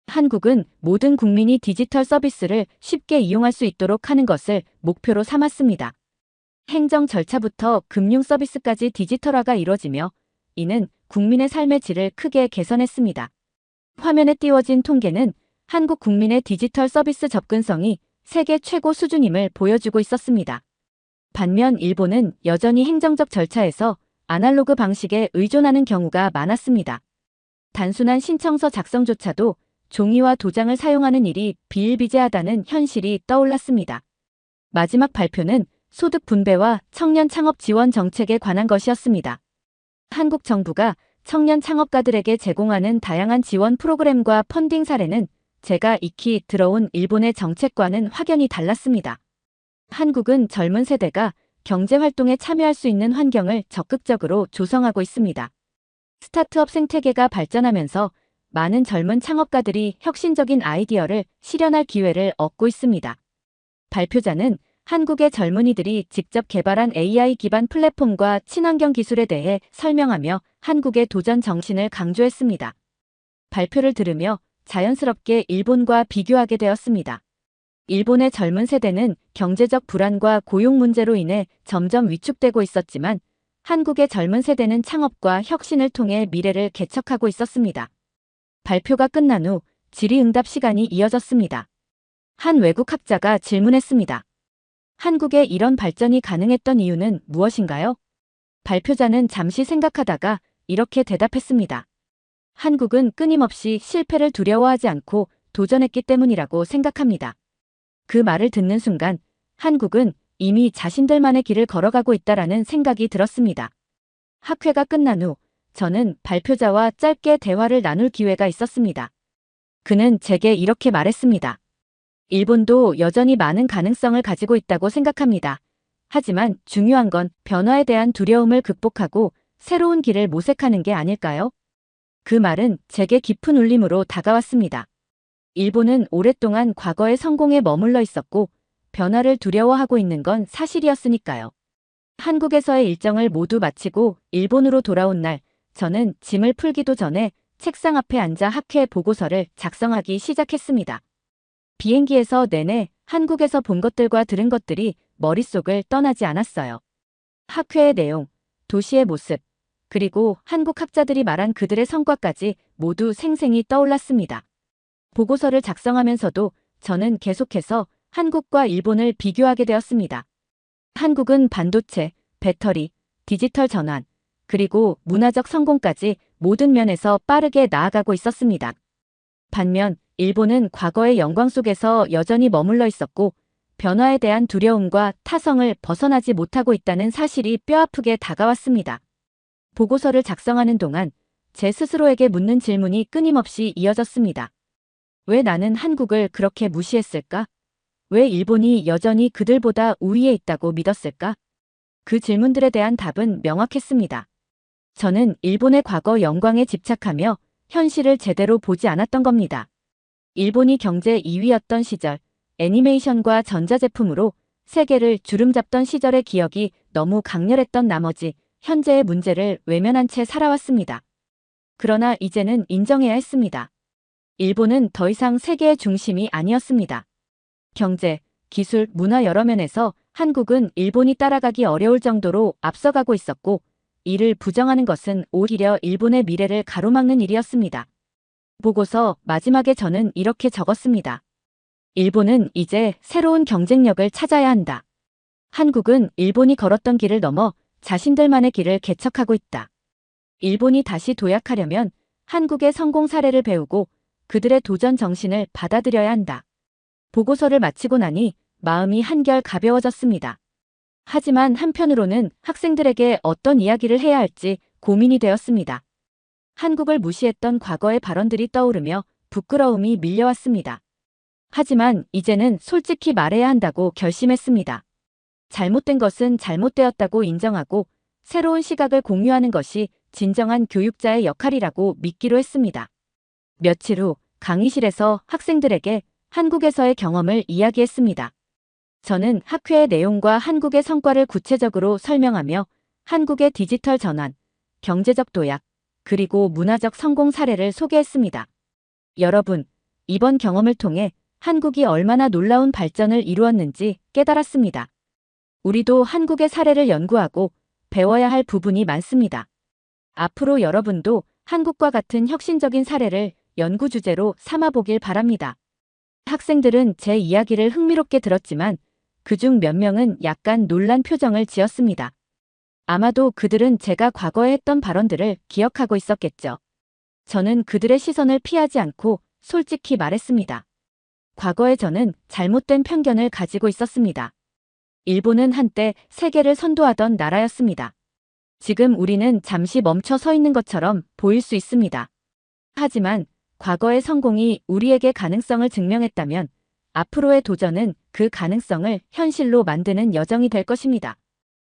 한국은 모든 국민이 디지털 서비스를 쉽게 이용할 수 있도록 하는 것을 목표로 삼았습니다. 행정 절차부터 금융 서비스까지 디지털화가 이뤄지며 이는 국민의 삶의 질을 크게 개선했습니다. 화면에 띄워진 통계는 한국 국민의 디지털 서비스 접근성이 세계 최고 수준임을 보여주고 있었습니다. 반면 일본은 여전히 행정적 절차에서 아날로그 방식에 의존하는 경우가 많았습니다. 단순한 신청서 작성조차도 종이와 도장을 사용하는 일이 비일비재하다는 현실이 떠올랐습니다. 마지막 발표는 소득 분배와 청년 창업 지원 정책에 관한 것이었습니다. 한국 정부가 청년 창업가들에게 제공하는 다양한 지원 프로그램과 펀딩 사례는 제가 익히 들어온 일본의 정책과는 확연히 달랐습니다. 한국은 젊은 세대가 경제활동에 참여할 수 있는 환경을 적극적으로 조성하고 있습니다. 스타트업 생태계가 발전하면서 많은 젊은 창업가들이 혁신적인 아이디어를 실현할 기회를 얻고 있습니다. 발표자는 한국의 젊은이들이 직접 개발한 AI 기반 플랫폼과 친환경 기술에 대해 설명하며 한국의 도전 정신을 강조했습니다. 발표를 들으며 자연스럽게 일본과 비교하게 되었습니다. 일본의 젊은 세대는 경제적 불안과 고용 문제로 인해 점점 위축되고 있었지만 한국의 젊은 세대는 창업과 혁신을 통해 미래를 개척하고 있었습니다. 발표가 끝난 후 질의응답 시간이 이어졌습니다. 한 외국 학자가 질문했습니다. 한국의 이런 발전이 가능했던 이유는 무엇인가요? 발표자는 잠시 생각하다가 이렇게 대답했습니다. 한국은 끊임없이 실패를 두려워하지 않고 도전했기 때문이라고 생각합니다. 그 말을 듣는 순간 한국은 이미 자신들만의 길을 걸어가고 있다라는 생각이 들었습니다. 학회가 끝난 후 저는 발표자와 짧게 대화를 나눌 기회가 있었습니다. 그는 제게 이렇게 말했습니다. 일본도 여전히 많은 가능성을 가지고 있다고 생각합니다. 하지만 중요한 건 변화에 대한 두려움을 극복하고 새로운 길을 모색하는 게 아닐까요? 그 말은 제게 깊은 울림으로 다가왔습니다. 일본은 오랫동안 과거의 성공에 머물러 있었고 변화를 두려워하고 있는 건 사실이었으니까요. 한국에서의 일정을 모두 마치고 일본으로 돌아온 날, 저는 짐을 풀기도 전에 책상 앞에 앉아 학회 보고서를 작성하기 시작했습니다. 비행기에서 내내 한국에서 본 것들과 들은 것들이 머릿속을 떠나지 않았어요. 학회의 내용, 도시의 모습, 그리고 한국 학자들이 말한 그들의 성과까지 모두 생생히 떠올랐습니다. 보고서를 작성하면서도 저는 계속해서 한국과 일본을 비교하게 되었습니다. 한국은 반도체, 배터리, 디지털 전환, 그리고 문화적 성공까지 모든 면에서 빠르게 나아가고 있었습니다. 반면 일본은 과거의 영광 속에서 여전히 머물러 있었고 변화에 대한 두려움과 타성을 벗어나지 못하고 있다는 사실이 뼈아프게 다가왔습니다. 보고서를 작성하는 동안 제 스스로에게 묻는 질문이 끊임없이 이어졌습니다. 왜 나는 한국을 그렇게 무시했을까? 왜 일본이 여전히 그들보다 우위에 있다고 믿었을까? 그 질문들에 대한 답은 명확했습니다. 저는 일본의 과거 영광에 집착하며 현실을 제대로 보지 않았던 겁니다. 일본이 경제 2위였던 시절, 애니메이션과 전자제품으로 세계를 주름잡던 시절의 기억이 너무 강렬했던 나머지 현재의 문제를 외면한 채 살아왔습니다. 그러나 이제는 인정해야 했습니다. 일본은 더 이상 세계의 중심이 아니었습니다. 경제, 기술, 문화 여러 면에서 한국은 일본이 따라가기 어려울 정도로 앞서가고 있었고, 이를 부정하는 것은 오히려 일본의 미래를 가로막는 일이었습니다. 보고서 마지막에 저는 이렇게 적었습니다. 일본은 이제 새로운 경쟁력을 찾아야 한다. 한국은 일본이 걸었던 길을 넘어 자신들만의 길을 개척하고 있다. 일본이 다시 도약하려면 한국의 성공 사례를 배우고 그들의 도전 정신을 받아들여야 한다. 보고서를 마치고 나니 마음이 한결 가벼워졌습니다. 하지만 한편으로는 학생들에게 어떤 이야기를 해야 할지 고민이 되었습니다. 한국을 무시했던 과거의 발언들이 떠오르며 부끄러움이 밀려왔습니다. 하지만 이제는 솔직히 말해야 한다고 결심했습니다. 잘못된 것은 잘못되었다고 인정하고 새로운 시각을 공유하는 것이 진정한 교육자의 역할이라고 믿기로 했습니다. 며칠 후 강의실에서 학생들에게 한국에서의 경험을 이야기했습니다. 저는 학회의 내용과 한국의 성과를 구체적으로 설명하며 한국의 디지털 전환, 경제적 도약, 그리고 문화적 성공 사례를 소개했습니다. 여러분, 이번 경험을 통해 한국이 얼마나 놀라운 발전을 이루었는지 깨달았습니다. 우리도 한국의 사례를 연구하고 배워야 할 부분이 많습니다. 앞으로 여러분도 한국과 같은 혁신적인 사례를 연구 주제로 삼아보길 바랍니다. 학생들은 제 이야기를 흥미롭게 들었지만 그중 몇 명은 약간 놀란 표정을 지었습니다. 아마도 그들은 제가 과거에 했던 발언들을 기억하고 있었겠죠. 저는 그들의 시선을 피하지 않고 솔직히 말했습니다. 과거에 저는 잘못된 편견을 가지고 있었습니다. 일본은 한때 세계를 선도하던 나라였습니다. 지금 우리는 잠시 멈춰 서 있는 것처럼 보일 수 있습니다. 하지만 과거의 성공이 우리에게 가능성을 증명했다면 앞으로의 도전은 그 가능성을 현실로 만드는 여정이 될 것입니다.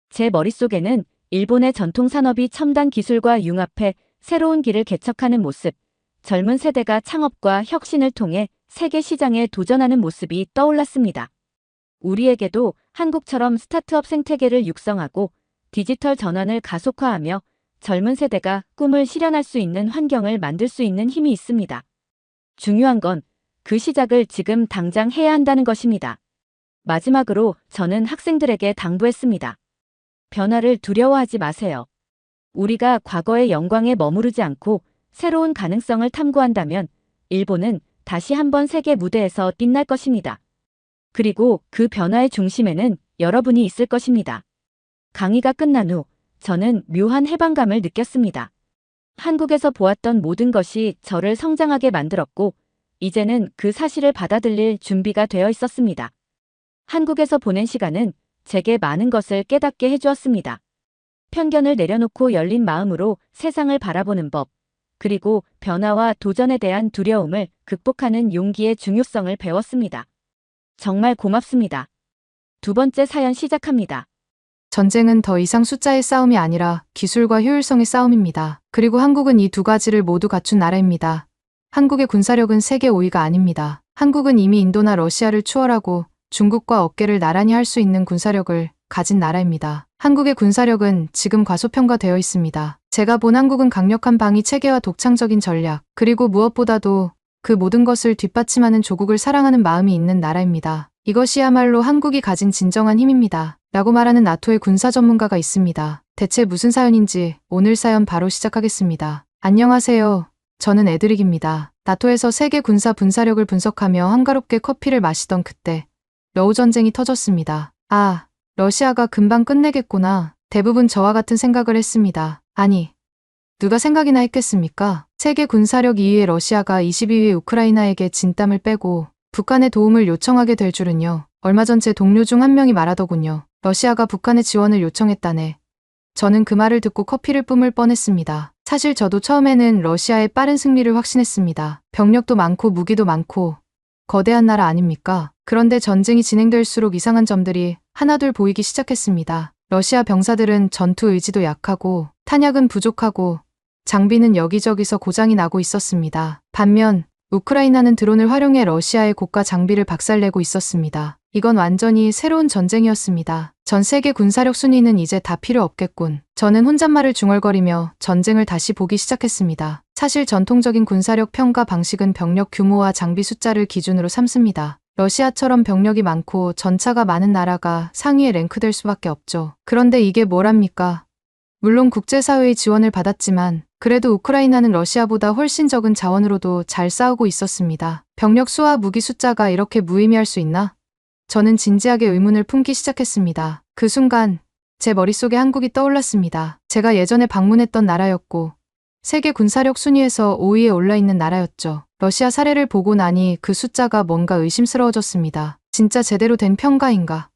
제 머릿속에는 일본의 전통 산업이 첨단 기술과 융합해 새로운 길을 개척하는 모습, 젊은 세대가 창업과 혁신을 통해 세계 시장에 도전하는 모습이 떠올랐습니다. 우리에게도 한국처럼 스타트업 생태계를 육성하고 디지털 전환을 가속화하며 젊은 세대가 꿈을 실현할 수 있는 환경을 만들 수 있는 힘이 있습니다. 중요한 건 그 시작을 지금 당장 해야 한다는 것입니다. 마지막으로 저는 학생들에게 당부했습니다. 변화를 두려워하지 마세요. 우리가 과거의 영광에 머무르지 않고 새로운 가능성을 탐구한다면 일본은 다시 한번 세계 무대에서 빛날 것입니다. 그리고 그 변화의 중심에는 여러분이 있을 것입니다. 강의가 끝난 후 저는 묘한 해방감을 느꼈습니다. 한국에서 보았던 모든 것이 저를 성장하게 만들었고 이제는 그 사실을 받아들일 준비가 되어 있었습니다. 한국에서 보낸 시간은 제게 많은 것을 깨닫게 해주었습니다. 편견을 내려놓고 열린 마음으로 세상을 바라보는 법, 그리고 변화와 도전에 대한 두려움을 극복하는 용기의 중요성을 배웠습니다. 정말 고맙습니다. 두 번째 사연 시작합니다. 전쟁은 더 이상 숫자의 싸움이 아니라 기술과 효율성의 싸움입니다. 그리고 한국은 이 두 가지를 모두 갖춘 나라입니다. 한국의 군사력은 세계 5위가 아닙니다. 한국은 이미 인도나 러시아를 추월하고 중국과 어깨를 나란히 할 수 있는 군사력을 가진 나라입니다. 한국의 군사력은 지금 과소평가되어 있습니다. 제가 본 한국은 강력한 방위 체계와 독창적인 전략, 그리고 무엇보다도 그 모든 것을 뒷받침하는 조국을 사랑하는 마음이 있는 나라입니다. 이것이야말로 한국이 가진 진정한 힘입니다. 라고 말하는 나토의 군사 전문가가 있습니다. 대체 무슨 사연인지 오늘 사연 바로 시작하겠습니다. 안녕하세요. 저는 에드릭입니다. 나토에서 세계 군사 분사력을 분석하며 한가롭게 커피를 마시던 그때 러우 전쟁이 터졌습니다. 아, 러시아가 금방 끝내겠구나. 대부분 저와 같은 생각을 했습니다. 아니, 누가 생각이나 했겠습니까? 세계 군사력 2위의 러시아가 22위의 우크라이나에게 진땀을 빼고 북한의 도움을 요청하게 될 줄은요. 얼마 전 제 동료 중 한 명이 말하더군요. 러시아가 북한의 지원을 요청했다네. 저는 그 말을 듣고 커피를 뿜을 뻔했습니다. 사실 저도 처음에는 러시아의 빠른 승리를 확신했습니다. 병력도 많고 무기도 많고 거대한 나라 아닙니까? 그런데 전쟁이 진행될수록 이상한 점들이 하나둘 보이기 시작했습니다. 러시아 병사들은 전투 의지도 약하고 탄약은 부족하고 장비는 여기저기서 고장이 나고 있었습니다. 반면 우크라이나는 드론을 활용해 러시아의 고가 장비를 박살내고 있었습니다. 이건 완전히 새로운 전쟁이었습니다. 전 세계 군사력 순위는 이제 다 필요 없겠군. 저는 혼잣말을 중얼거리며 전쟁을 다시 보기 시작했습니다. 사실 전통적인 군사력 평가 방식은 병력 규모와 장비 숫자를 기준으로 삼습니다. 러시아처럼 병력이 많고 전차가 많은 나라가 상위에 랭크될 수밖에 없죠. 그런데 이게 뭐랍니까? 물론 국제사회의 지원을 받았지만 그래도 우크라이나는 러시아보다 훨씬 적은 자원으로도 잘 싸우고 있었습니다. 병력 수와 무기 숫자가 이렇게 무의미할 수 있나? 저는 진지하게 의문을 품기 시작했습니다. 그 순간 제 머릿속에 한국이 떠올랐습니다. 제가 예전에 방문했던 나라였고 세계 군사력 순위에서 5위에 올라있는 나라였죠. 러시아 사례를 보고 나니 그 숫자가 뭔가 의심스러워졌습니다. 진짜 제대로 된 평가인가?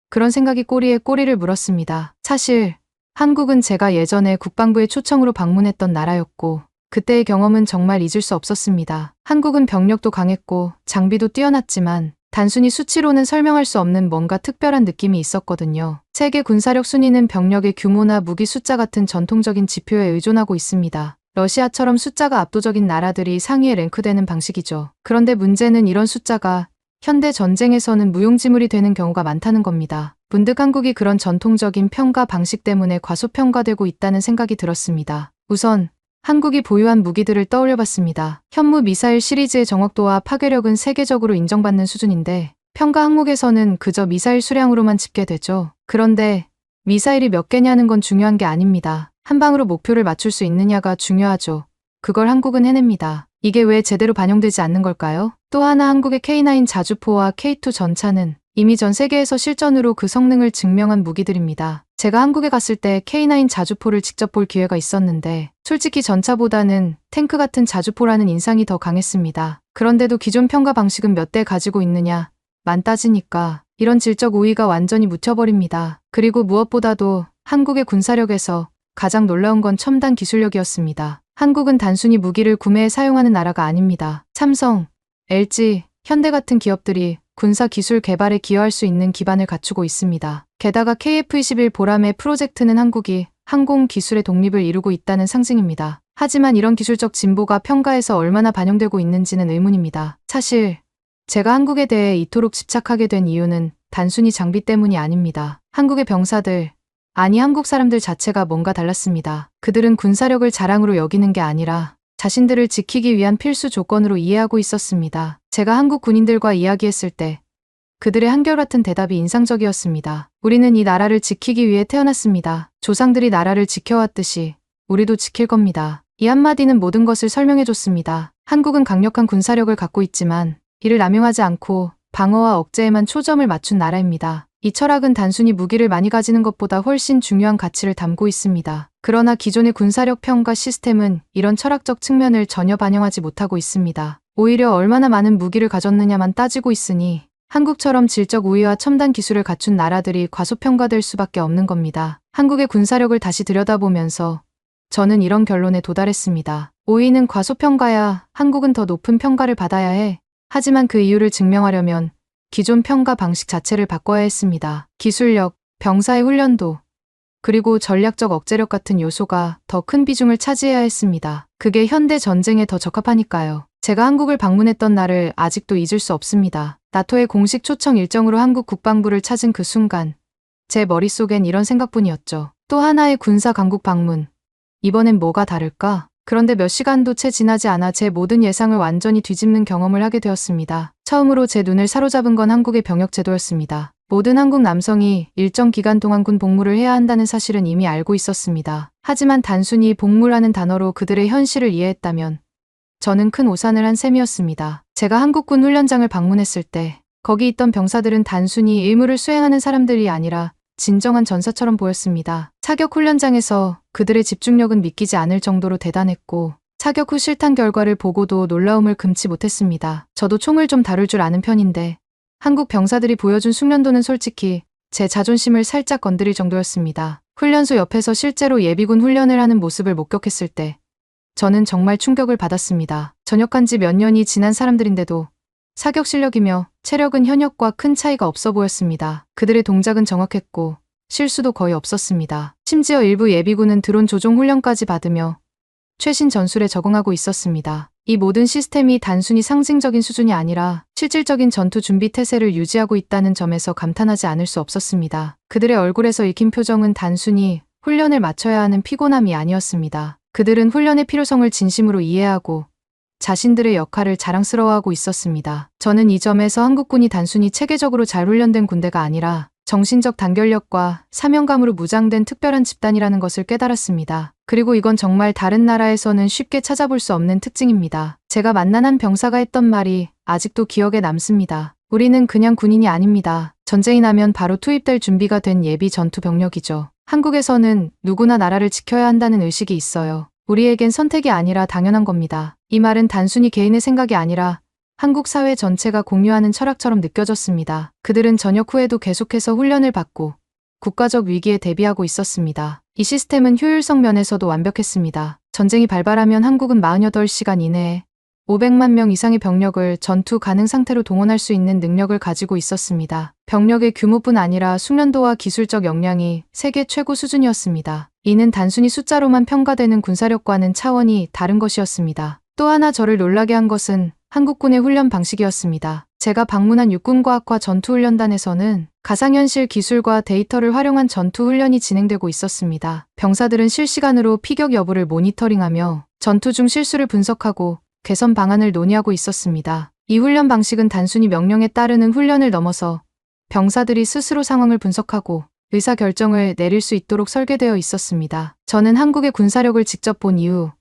그런 생각이 꼬리에 꼬리를 물었습니다. 사실 한국은 제가 예전에 국방부의 초청으로 방문했던 나라였고 그때의 경험은 정말 잊을 수 없었습니다. 한국은 병력도 강했고 장비도 뛰어났지만 단순히 수치로는 설명할 수 없는 뭔가 특별한 느낌이 있었거든요. 세계 군사력 순위는 병력의 규모나 무기 숫자 같은 전통적인 지표에 의존하고 있습니다. 러시아처럼 숫자가 압도적인 나라들이 상위에 랭크되는 방식이죠. 그런데 문제는 이런 숫자가 현대 전쟁에서는 무용지물이 되는 경우가 많다는 겁니다. 문득 한국이 그런 전통적인 평가 방식 때문에 과소평가되고 있다는 생각이 들었습니다. 우선 한국이 보유한 무기들을 떠올려봤습니다. 현무 미사일 시리즈의 정확도와 파괴력은 세계적으로 인정받는 수준인데 평가 항목에서는 그저 미사일 수량으로만 집계되죠. 그런데 미사일이 몇 개냐는 건 중요한 게 아닙니다. 한 방으로 목표를 맞출 수 있느냐가 중요하죠. 그걸 한국은 해냅니다. 이게 왜 제대로 반영되지 않는 걸까요? 또 하나 한국의 K9 자주포와 K2 전차는 이미 전 세계에서 실전으로 그 성능을 증명한 무기들입니다. 제가 한국에 갔을 때 K9 자주포를 직접 볼 기회가 있었는데 솔직히 전차보다는 탱크 같은 자주포라는 인상이 더 강했습니다. 그런데도 기존 평가 방식은 몇 대 가지고 있느냐? 만 따지니까 이런 질적 우위가 완전히 묻혀버립니다. 그리고 무엇보다도 한국의 군사력에서 가장 놀라운 건 첨단 기술력이었습니다. 한국은 단순히 무기를 구매해 사용하는 나라가 아닙니다. 삼성, LG, 현대 같은 기업들이 군사 기술 개발에 기여할 수 있는 기반을 갖추고 있습니다. 게다가 KF-21 보람의 프로젝트는 한국이 항공 기술의 독립을 이루고 있다는 상징입니다. 하지만 이런 기술적 진보가 평가에서 얼마나 반영되고 있는지는 의문입니다. 사실 제가 한국에 대해 이토록 집착하게 된 이유는 단순히 장비 때문이 아닙니다. 한국의 병사들, 아니 한국 사람들 자체가 뭔가 달랐습니다. 그들은 군사력을 자랑으로 여기는 게 아니라 자신들을 지키기 위한 필수 조건으로 이해하고 있었습니다. 제가 한국 군인들과 이야기했을 때 그들의 한결같은 대답이 인상적이었습니다. 우리는 이 나라를 지키기 위해 태어났습니다. 조상들이 나라를 지켜왔듯이 우리도 지킬 겁니다. 이 한마디는 모든 것을 설명해줬습니다. 한국은 강력한 군사력을 갖고 있지만 이를 남용하지 않고 방어와 억제에만 초점을 맞춘 나라입니다. 이 철학은 단순히 무기를 많이 가지는 것보다 훨씬 중요한 가치를 담고 있습니다. 그러나 기존의 군사력 평가 시스템은 이런 철학적 측면을 전혀 반영하지 못하고 있습니다. 오히려 얼마나 많은 무기를 가졌느냐만 따지고 있으니 한국처럼 질적 우위와 첨단 기술을 갖춘 나라들이 과소평가될 수밖에 없는 겁니다. 한국의 군사력을 다시 들여다보면서 저는 이런 결론에 도달했습니다. 5위는 과소평가야, 한국은 더 높은 평가를 받아야 해. 하지만 그 이유를 증명하려면 기존 평가 방식 자체를 바꿔야 했습니다. 기술력, 병사의 훈련도, 그리고 전략적 억제력 같은 요소가 더 큰 비중을 차지해야 했습니다. 그게 현대 전쟁에 더 적합하니까요. 제가 한국을 방문했던 날을 아직도 잊을 수 없습니다. 나토의 공식 초청 일정으로 한국 국방부를 찾은 그 순간 제 머릿속엔 이런 생각뿐이었죠. 또 하나의 군사 강국 방문. 이번엔 뭐가 다를까? 그런데 몇 시간도 채 지나지 않아 제 모든 예상을 완전히 뒤집는 경험을 하게 되었습니다. 처음으로 제 눈을 사로잡은 건 한국의 병역 제도였습니다. 모든 한국 남성이 일정 기간 동안 군 복무를 해야 한다는 사실은 이미 알고 있었습니다. 하지만 단순히 복무라는 단어로 그들의 현실을 이해했다면 저는 큰 오산을 한 셈이었습니다. 제가 한국군 훈련장을 방문했을 때 거기 있던 병사들은 단순히 의무를 수행하는 사람들이 아니라 진정한 전사처럼 보였습니다. 사격 훈련장에서 그들의 집중력은 믿기지 않을 정도로 대단했고 사격 후 실탄 결과를 보고도 놀라움을 금치 못했습니다. 저도 총을 좀 다룰 줄 아는 편인데 한국 병사들이 보여준 숙련도는 솔직히 제 자존심을 살짝 건드릴 정도였습니다. 훈련소 옆에서 실제로 예비군 훈련을 하는 모습을 목격했을 때 저는 정말 충격을 받았습니다. 전역한 지 몇 년이 지난 사람들인데도 사격 실력이며 체력은 현역과 큰 차이가 없어 보였습니다. 그들의 동작은 정확했고 실수도 거의 없었습니다. 심지어 일부 예비군은 드론 조종 훈련까지 받으며 최신 전술에 적응하고 있었습니다. 이 모든 시스템이 단순히 상징적인 수준이 아니라 실질적인 전투 준비 태세를 유지하고 있다는 점에서 감탄하지 않을 수 없었습니다. 그들의 얼굴에서 읽힌 표정은 단순히 훈련을 마쳐야 하는 피곤함이 아니었습니다. 그들은 훈련의 필요성을 진심으로 이해하고 자신들의 역할을 자랑스러워하고 있었습니다. 저는 이 점에서 한국군이 단순히 체계적으로 잘 훈련된 군대가 아니라 정신적 단결력과 사명감으로 무장된 특별한 집단이라는 것을 깨달았습니다. 그리고 이건 정말 다른 나라에서는 쉽게 찾아볼 수 없는 특징입니다. 제가 만난 한 병사가 했던 말이 아직도 기억에 남습니다. 우리는 그냥 군인이 아닙니다. 전쟁이 나면 바로 투입될 준비가 된 예비 전투 병력이죠. 한국에서는 누구나 나라를 지켜야 한다는 의식이 있어요. 우리에겐 선택이 아니라 당연한 겁니다. 이 말은 단순히 개인의 생각이 아니라 한국 사회 전체가 공유하는 철학처럼 느껴졌습니다. 그들은 전역 후에도 계속해서 훈련을 받고 국가적 위기에 대비하고 있었습니다. 이 시스템은 효율성 면에서도 완벽했습니다. 전쟁이 발발하면 한국은 48시간 이내에 500만 명 이상의 병력을 전투 가능 상태로 동원할 수 있는 능력을 가지고 있었습니다. 병력의 규모뿐 아니라 숙련도와 기술적 역량이 세계 최고 수준이었습니다. 이는 단순히 숫자로만 평가되는 군사력과는 차원이 다른 것이었습니다. 또 하나 저를 놀라게 한 것은 한국군의 훈련 방식이었습니다. 제가 방문한 육군과학과 전투훈련단에서는 가상현실 기술과 데이터를 활용한 전투훈련이 진행되고 있었습니다. 병사들은 실시간으로 피격 여부를 모니터링하며 전투 중 실수를 분석하고 개선 방안을 논의하고 있었습니다. 이 훈련 방식은 단순히 명령에 따르는 훈련을 넘어서 병사들이 스스로 상황을 분석하고 의사결정을 내릴 수 있도록 설계되어 있었습니다. 저는 한국의 군사력을 직접 본 이후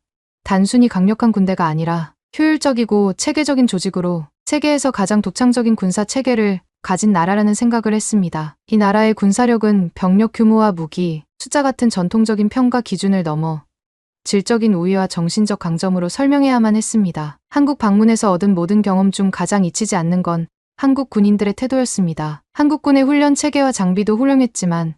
단순히 강력한 군대가 아니라 효율적이고 체계적인 조직으로 세계에서 가장 독창적인 군사 체계를 가진 나라라는 생각을 했습니다. 이 나라의 군사력은 병력 규모와 무기, 숫자 같은 전통적인 평가 기준을 넘어 질적인 우위와 정신적 강점으로 설명해야만 했습니다. 한국 방문에서 얻은 모든 경험 중 가장 잊히지 않는 건 한국 군인들의 태도였습니다. 한국군의 훈련 체계와 장비도 훌륭했지만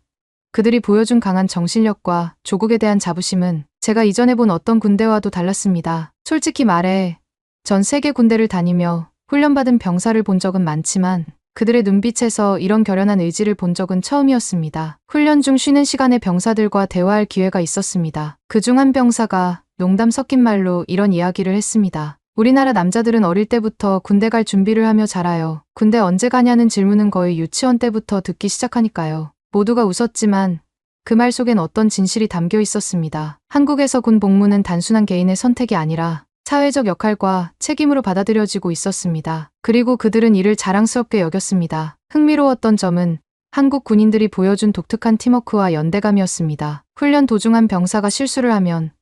그들이 보여준 강한 정신력과 조국에 대한 자부심은 제가 이전에 본 어떤 군대와도 달랐습니다. 솔직히 말해 전 세계 군대를 다니며 훈련받은 병사를 본 적은 많지만 그들의 눈빛에서 이런 결연한 의지를 본 적은 처음이었습니다. 훈련 중 쉬는 시간에 병사들과 대화할 기회가 있었습니다. 그중 한 병사가 농담 섞인 말로 이런 이야기를 했습니다. 우리나라 남자들은 어릴 때부터 군대 갈 준비를 하며 자라요. 군대 언제 가냐는 질문은 거의 유치원 때부터 듣기 시작하니까요. 모두가 웃었지만 그 말 속엔 어떤 진실이 담겨 있었습니다. 한국에서 군 복무는 단순한 개인의 선택이 아니라 사회적 역할과 책임으로 받아들여지고 있었습니다. 그리고 그들은 이를 자랑스럽게 여겼습니다. 흥미로웠던 점은 한국 군인들이 보여준 독특한 팀워크와 연대감이었습니다. 훈련 도중 한 병사가 실수를 하면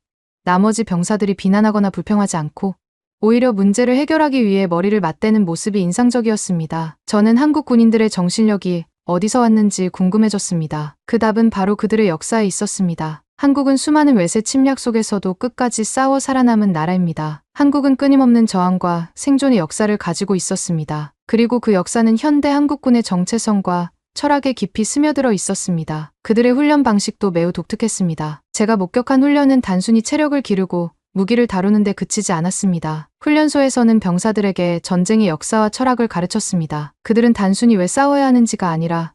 나머지 병사들이 비난하거나 불평하지 않고 오히려 문제를 해결하기 위해 머리를 맞대는 모습이 인상적이었습니다. 저는 한국 군인들의 정신력이 어디서 왔는지 궁금해졌습니다. 그 답은 바로 그들의 역사에 있었습니다. 한국은 수많은 외세 침략 속에서도 끝까지 싸워 살아남은 나라입니다. 한국은 끊임없는 저항과 생존의 역사를 가지고 있었습니다. 그리고 그 역사는 현대 한국군의 정체성과 철학에 깊이 스며들어 있었습니다. 그들의 훈련 방식도 매우 독특했습니다. 제가 목격한 훈련은 단순히 체력을 기르고 무기를 다루는 데 그치지 않았습니다. 훈련소에서는 병사들에게 전쟁의 역사와 철학을 가르쳤습니다. 그들은 단순히 왜 싸워야 하는지가 아니라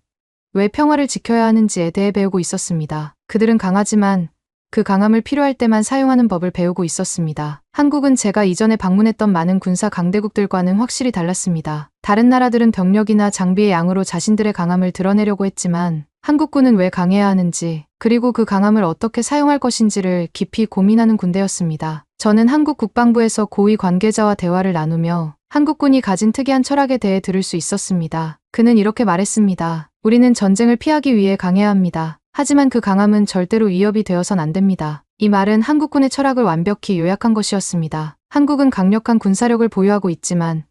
왜 평화를 지켜야 하는지에 대해 배우고 있었습니다. 그들은 강하지만 그 강함을 필요할 때만 사용하는 법을 배우고 있었습니다. 한국은 제가 이전에 방문했던 많은 군사 강대국들과는 확실히 달랐습니다. 다른 나라들은 병력이나 장비의 양으로 자신들의 강함을 드러내려고 했지만 한국군은 왜 강해야 하는지 그리고 그 강함을 어떻게 사용할 것인지를 깊이 고민하는 군대였습니다. 저는 한국 국방부에서 고위 관계자와 대화를 나누며 한국군이 가진 특이한 철학에 대해 들을 수 있었습니다. 그는 이렇게 말했습니다. 우리는 전쟁을 피하기 위해 강해야 합니다. 하지만 그 강함은 절대로 위협이 되어선 안 됩니다. 이 말은 한국군의 철학을 완벽히 요약한 것이었습니다. 한국은 강력한 군사력을 보유하고 있지만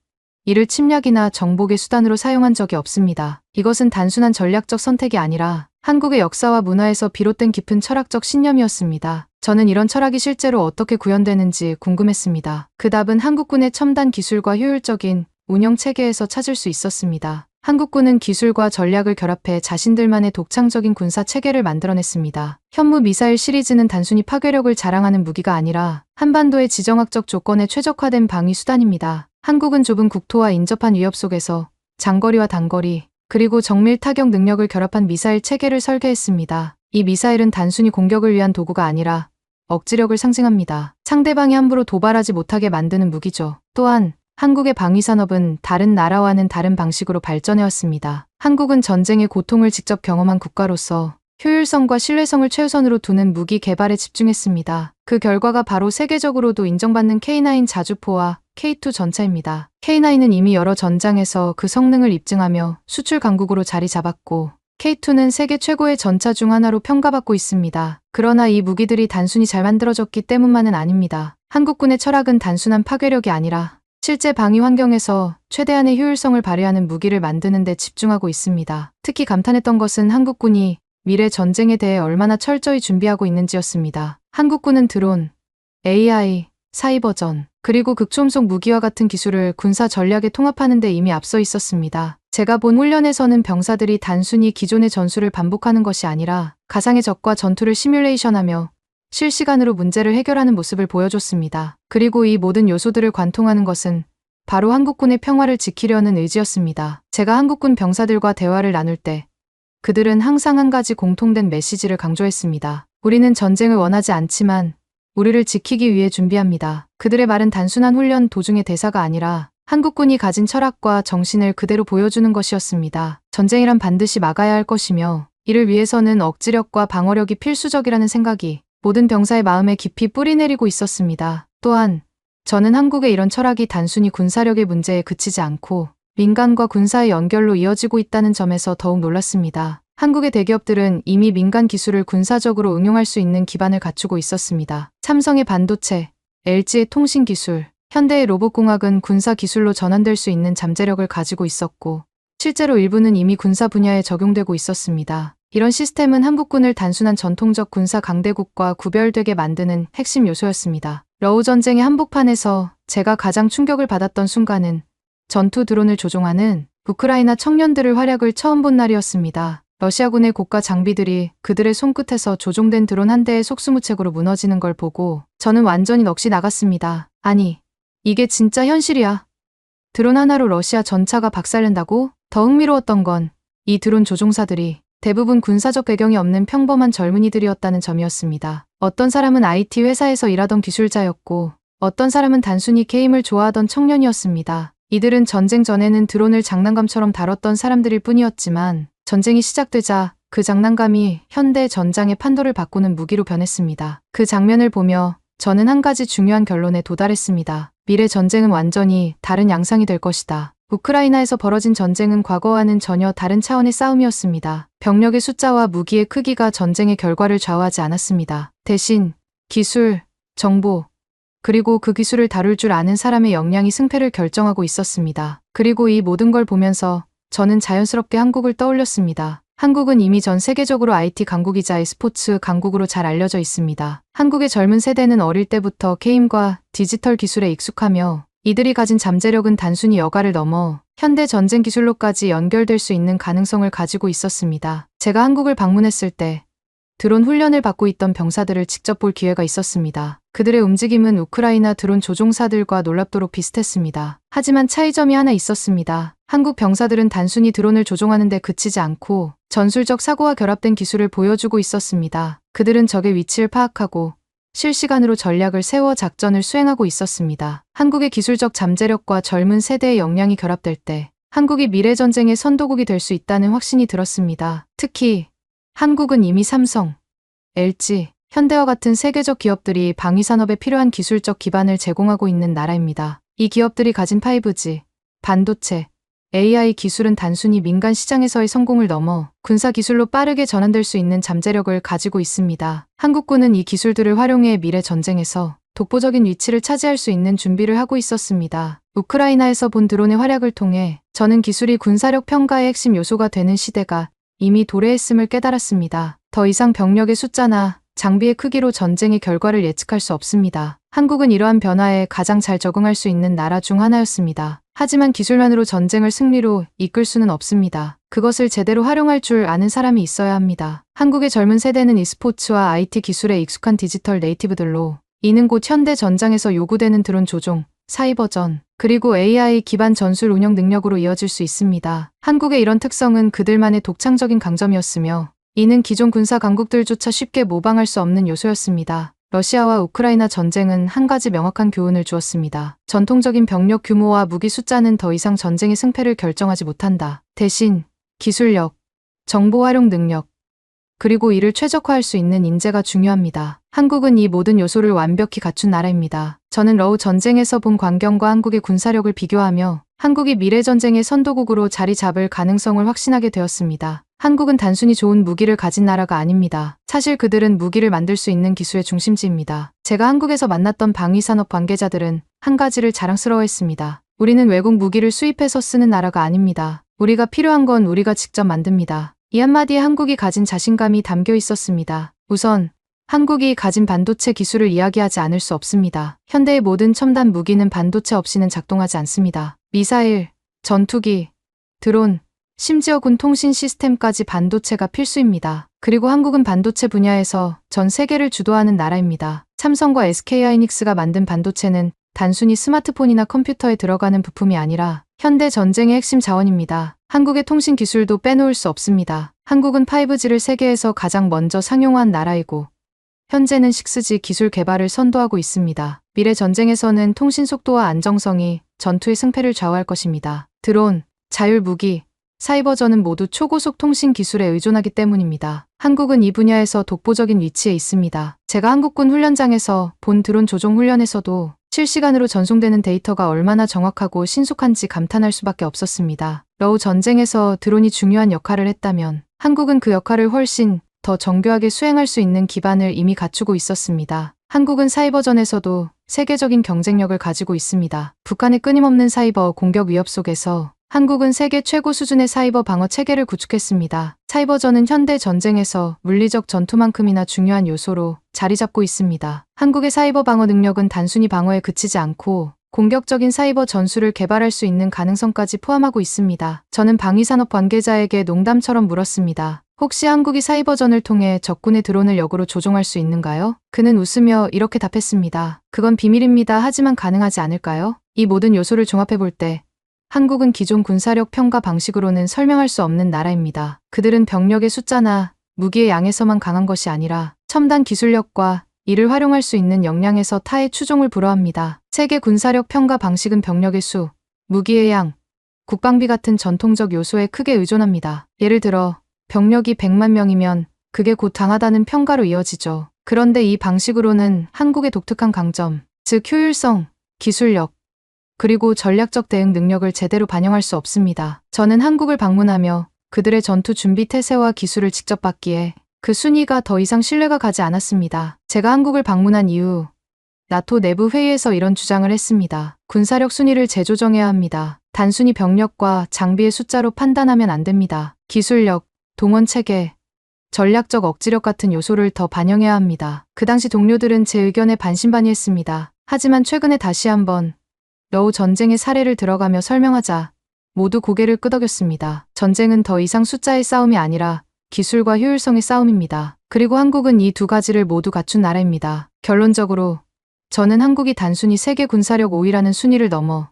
이를 침략이나 정복의 수단으로 사용한 적이 없습니다. 이것은 단순한 전략적 선택이 아니라 한국의 역사와 문화에서 비롯된 깊은 철학적 신념이었습니다. 저는 이런 철학이 실제로 어떻게 구현되는지 궁금했습니다. 그 답은 한국군의 첨단 기술과 효율적인 운영 체계에서 찾을 수 있었습니다. 한국군은 기술과 전략을 결합해 자신들만의 독창적인 군사 체계를 만들어냈습니다. 현무 미사일 시리즈는 단순히 파괴력을 자랑하는 무기가 아니라 한반도의 지정학적 조건에 최적화된 방위 수단입니다. 한국은 좁은 국토와 인접한 위협 속에서 장거리와 단거리, 그리고 정밀 타격 능력을 결합한 미사일 체계를 설계했습니다. 이 미사일은 단순히 공격을 위한 도구가 아니라 억지력을 상징합니다. 상대방이 함부로 도발하지 못하게 만드는 무기죠. 또한 한국의 방위산업은 다른 나라와는 다른 방식으로 발전해왔습니다. 한국은 전쟁의 고통을 직접 경험한 국가로서 효율성과 신뢰성을 최우선으로 두는 무기 개발에 집중했습니다. 그 결과가 바로 세계적으로도 인정받는 K9 자주포와 K2 전차입니다. K9은 이미 여러 전장에서 그 성능을 입증하며 수출 강국으로 자리 잡았고 K2는 세계 최고의 전차 중 하나로 평가받고 있습니다. 그러나 이 무기들이 단순히 잘 만들어졌기 때문만은 아닙니다. 한국군의 철학은 단순한 파괴력이 아니라 실제 방위 환경에서 최대한의 효율성을 발휘하는 무기를 만드는 데 집중하고 있습니다. 특히 감탄했던 것은 한국군이 미래 전쟁에 대해 얼마나 철저히 준비하고 있는지였습니다. 한국군은 드론, AI, 사이버전, 그리고 극초음속 무기와 같은 기술을 군사 전략에 통합하는 데 이미 앞서 있었습니다. 제가 본 훈련에서는 병사들이 단순히 기존의 전술을 반복하는 것이 아니라 가상의 적과 전투를 시뮬레이션하며 실시간으로 문제를 해결하는 모습을 보여줬습니다. 그리고 이 모든 요소들을 관통하는 것은 바로 한국군의 평화를 지키려는 의지였습니다. 제가 한국군 병사들과 대화를 나눌 때 그들은 항상 한 가지 공통된 메시지를 강조했습니다. 우리는 전쟁을 원하지 않지만 우리를 지키기 위해 준비합니다. 그들의 말은 단순한 훈련 도중의 대사가 아니라 한국군이 가진 철학과 정신을 그대로 보여주는 것이었습니다. 전쟁이란 반드시 막아야 할 것이며 이를 위해서는 억지력과 방어력이 필수적이라는 생각이 모든 병사의 마음에 깊이 뿌리내리고 있었습니다. 또한 저는 한국의 이런 철학이 단순히 군사력의 문제에 그치지 않고 민간과 군사의 연결로 이어지고 있다는 점에서 더욱 놀랐습니다. 한국의 대기업들은 이미 민간 기술을 군사적으로 응용할 수 있는 기반을 갖추고 있었습니다. 삼성의 반도체, LG의 통신 기술, 현대의 로봇공학은 군사 기술로 전환될 수 있는 잠재력을 가지고 있었고 실제로 일부는 이미 군사 분야에 적용되고 있었습니다. 이런 시스템은 한국군을 단순한 전통적 군사 강대국과 구별되게 만드는 핵심 요소였습니다. 러우 전쟁의 한복판에서 제가 가장 충격을 받았던 순간은 전투 드론을 조종하는 우크라이나 청년들의 활약을 처음 본 날이었습니다. 러시아군의 고가 장비들이 그들의 손끝에서 조종된 드론 한 대의 속수무책으로 무너지는 걸 보고 저는 완전히 넋이 나갔습니다. 아니, 이게 진짜 현실이야. 드론 하나로 러시아 전차가 박살낸다고? 더 흥미로웠던 건 이 드론 조종사들이 대부분 군사적 배경이 없는 평범한 젊은이들이었다는 점이었습니다. 어떤 사람은 IT 회사에서 일하던 기술자였고 어떤 사람은 단순히 게임을 좋아하던 청년이었습니다. 이들은 전쟁 전에는 드론을 장난감처럼 다뤘던 사람들일 뿐이었지만 전쟁이 시작되자 그 장난감이 현대 전장의 판도를 바꾸는 무기로 변했습니다. 그 장면을 보며 저는 한 가지 중요한 결론에 도달했습니다. 미래 전쟁은 완전히 다른 양상이 될 것이다. 우크라이나에서 벌어진 전쟁은 과거와는 전혀 다른 차원의 싸움이었습니다. 병력의 숫자와 무기의 크기가 전쟁의 결과를 좌우하지 않았습니다. 대신 기술, 정보, 그리고 그 기술을 다룰 줄 아는 사람의 역량이 승패를 결정하고 있었습니다. 그리고 이 모든 걸 보면서 저는 자연스럽게 한국을 떠올렸습니다. 한국은 이미 전 세계적으로 IT 강국이자 e스포츠 강국으로 잘 알려져 있습니다. 한국의 젊은 세대는 어릴 때부터 게임과 디지털 기술에 익숙하며 이들이 가진 잠재력은 단순히 여가를 넘어 현대 전쟁 기술로까지 연결될 수 있는 가능성을 가지고 있었습니다. 제가 한국을 방문했을 때 드론 훈련을 받고 있던 병사들을 직접 볼 기회가 있었습니다. 그들의 움직임은 우크라이나 드론 조종사들과 놀랍도록 비슷했습니다. 하지만 차이점이 하나 있었습니다. 한국 병사들은 단순히 드론을 조종하는 데 그치지 않고 전술적 사고와 결합된 기술을 보여주고 있었습니다. 그들은 적의 위치를 파악하고 실시간으로 전략을 세워 작전을 수행하고 있었습니다. 한국의 기술적 잠재력과 젊은 세대의 역량이 결합될 때 한국이 미래 전쟁의 선도국이 될 수 있다는 확신이 들었습니다. 특히 한국은 이미 삼성, LG, 현대와 같은 세계적 기업들이 방위산업에 필요한 기술적 기반을 제공하고 있는 나라입니다. 이 기업들이 가진 5G, 반도체, AI 기술은 단순히 민간 시장에서의 성공을 넘어 군사 기술로 빠르게 전환될 수 있는 잠재력을 가지고 있습니다. 한국군은 이 기술들을 활용해 미래 전쟁에서 독보적인 위치를 차지할 수 있는 준비를 하고 있었습니다. 우크라이나에서 본 드론의 활약을 통해 저는 기술이 군사력 평가의 핵심 요소가 되는 시대가 이미 도래했음을 깨달았습니다. 더 이상 병력의 숫자나 장비의 크기로 전쟁의 결과를 예측할 수 없습니다. 한국은 이러한 변화에 가장 잘 적응할 수 있는 나라 중 하나였습니다. 하지만 기술만으로 전쟁을 승리로 이끌 수는 없습니다. 그것을 제대로 활용할 줄 아는 사람이 있어야 합니다. 한국의 젊은 세대는 e스포츠와 IT 기술에 익숙한 디지털 네이티브들로 이는 곧 현대 전장에서 요구되는 드론 조종, 사이버전, 그리고 AI 기반 전술 운영 능력으로 이어질 수 있습니다. 한국의 이런 특성은 그들만의 독창적인 강점이었으며 이는 기존 군사 강국들조차 쉽게 모방할 수 없는 요소였습니다. 러시아와 우크라이나 전쟁은 한 가지 명확한 교훈을 주었습니다. 전통적인 병력 규모와 무기 숫자는 더 이상 전쟁의 승패를 결정하지 못한다. 대신 기술력, 정보 활용 능력, 그리고 이를 최적화할 수 있는 인재가 중요합니다. 한국은 이 모든 요소를 완벽히 갖춘 나라입니다. 저는 러우 전쟁에서 본 광경과 한국의 군사력을 비교하며 한국이 미래 전쟁의 선도국으로 자리 잡을 가능성을 확신하게 되었습니다. 한국은 단순히 좋은 무기를 가진 나라가 아닙니다. 사실 그들은 무기를 만들 수 있는 기술의 중심지입니다. 제가 한국에서 만났던 방위산업 관계자들은 한 가지를 자랑스러워했습니다. 우리는 외국 무기를 수입해서 쓰는 나라가 아닙니다. 우리가 필요한 건 우리가 직접 만듭니다. 이 한마디에 한국이 가진 자신감이 담겨 있었습니다. 우선 한국이 가진 반도체 기술을 이야기하지 않을 수 없습니다. 현대의 모든 첨단 무기는 반도체 없이는 작동하지 않습니다. 미사일, 전투기, 드론, 심지어 군 통신 시스템까지 반도체가 필수입니다. 그리고 한국은 반도체 분야에서 전 세계를 주도하는 나라입니다. 삼성과 SK하이닉스가 만든 반도체는 단순히 스마트폰이나 컴퓨터에 들어가는 부품이 아니라 현대 전쟁의 핵심 자원입니다. 한국의 통신 기술도 빼놓을 수 없습니다. 한국은 5G를 세계에서 가장 먼저 상용화한 나라이고 현재는 6G 기술 개발을 선도하고 있습니다. 미래 전쟁에서는 통신 속도와 안정성이 전투의 승패를 좌우할 것입니다. 드론, 자율무기, 사이버전은 모두 초고속 통신 기술에 의존하기 때문입니다. 한국은 이 분야에서 독보적인 위치에 있습니다. 제가 한국군 훈련장에서 본 드론 조종 훈련에서도 실시간으로 전송되는 데이터가 얼마나 정확하고 신속한지 감탄할 수밖에 없었습니다. 러우 전쟁에서 드론이 중요한 역할을 했다면 한국은 그 역할을 훨씬 더 정교하게 수행할 수 있는 기반을 이미 갖추고 있었습니다. 한국은 사이버전에서도 세계적인 경쟁력을 가지고 있습니다. 북한의 끊임없는 사이버 공격 위협 속에서 한국은 세계 최고 수준의 사이버 방어 체계를 구축했습니다. 사이버전은 현대 전쟁에서 물리적 전투만큼이나 중요한 요소로 자리 잡고 있습니다. 한국의 사이버 방어 능력은 단순히 방어에 그치지 않고 공격적인 사이버 전술을 개발할 수 있는 가능성까지 포함하고 있습니다. 저는 방위산업 관계자에게 농담처럼 물었습니다. 혹시 한국이 사이버전을 통해 적군의 드론을 역으로 조종할 수 있는가요? 그는 웃으며 이렇게 답했습니다. 그건 비밀입니다. 하지만 가능하지 않을까요? 이 모든 요소를 종합해 볼 때 한국은 기존 군사력 평가 방식으로는 설명할 수 없는 나라입니다. 그들은 병력의 숫자나 무기의 양에서만 강한 것이 아니라 첨단 기술력과 이를 활용할 수 있는 역량에서 타의 추종을 불허합니다. 세계 군사력 평가 방식은 병력의 수, 무기의 양, 국방비 같은 전통적 요소에 크게 의존합니다. 예를 들어 병력이 100만 명이면 그게 곧 강하다는 평가로 이어지죠. 그런데 이 방식으로는 한국의 독특한 강점, 즉 효율성, 기술력, 그리고 전략적 대응 능력을 제대로 반영할 수 없습니다. 저는 한국을 방문하며 그들의 전투 준비 태세와 기술을 직접 봤기에 그 순위가 더 이상 신뢰가 가지 않았습니다. 제가 한국을 방문한 이후 나토 내부 회의에서 이런 주장을 했습니다. 군사력 순위를 재조정해야 합니다. 단순히 병력과 장비의 숫자로 판단하면 안 됩니다. 기술력, 동원 체계, 전략적 억지력 같은 요소를 더 반영해야 합니다. 그 당시 동료들은 제 의견에 반신반의했습니다. 하지만 최근에 다시 한번 러우 전쟁의 사례를 들어가며 설명하자 모두 고개를 끄덕였습니다. 전쟁은 더 이상 숫자의 싸움이 아니라 기술과 효율성의 싸움입니다. 그리고 한국은 이 두 가지를 모두 갖춘 나라입니다. 결론적으로 저는 한국이 단순히 세계 군사력 5위라는 순위를 넘어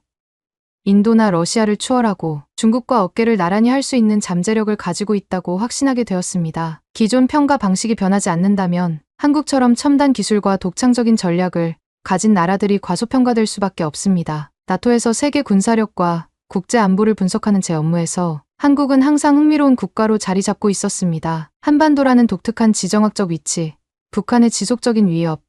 인도나 러시아를 추월하고 중국과 어깨를 나란히 할 수 있는 잠재력을 가지고 있다고 확신하게 되었습니다. 기존 평가 방식이 변하지 않는다면 한국처럼 첨단 기술과 독창적인 전략을 가진 나라들이 과소평가될 수밖에 없습니다. 나토에서 세계 군사력과 국제 안보를 분석하는 제 업무에서 한국은 항상 흥미로운 국가로 자리 잡고 있었습니다. 한반도라는 독특한 지정학적 위치, 북한의 지속적인 위협,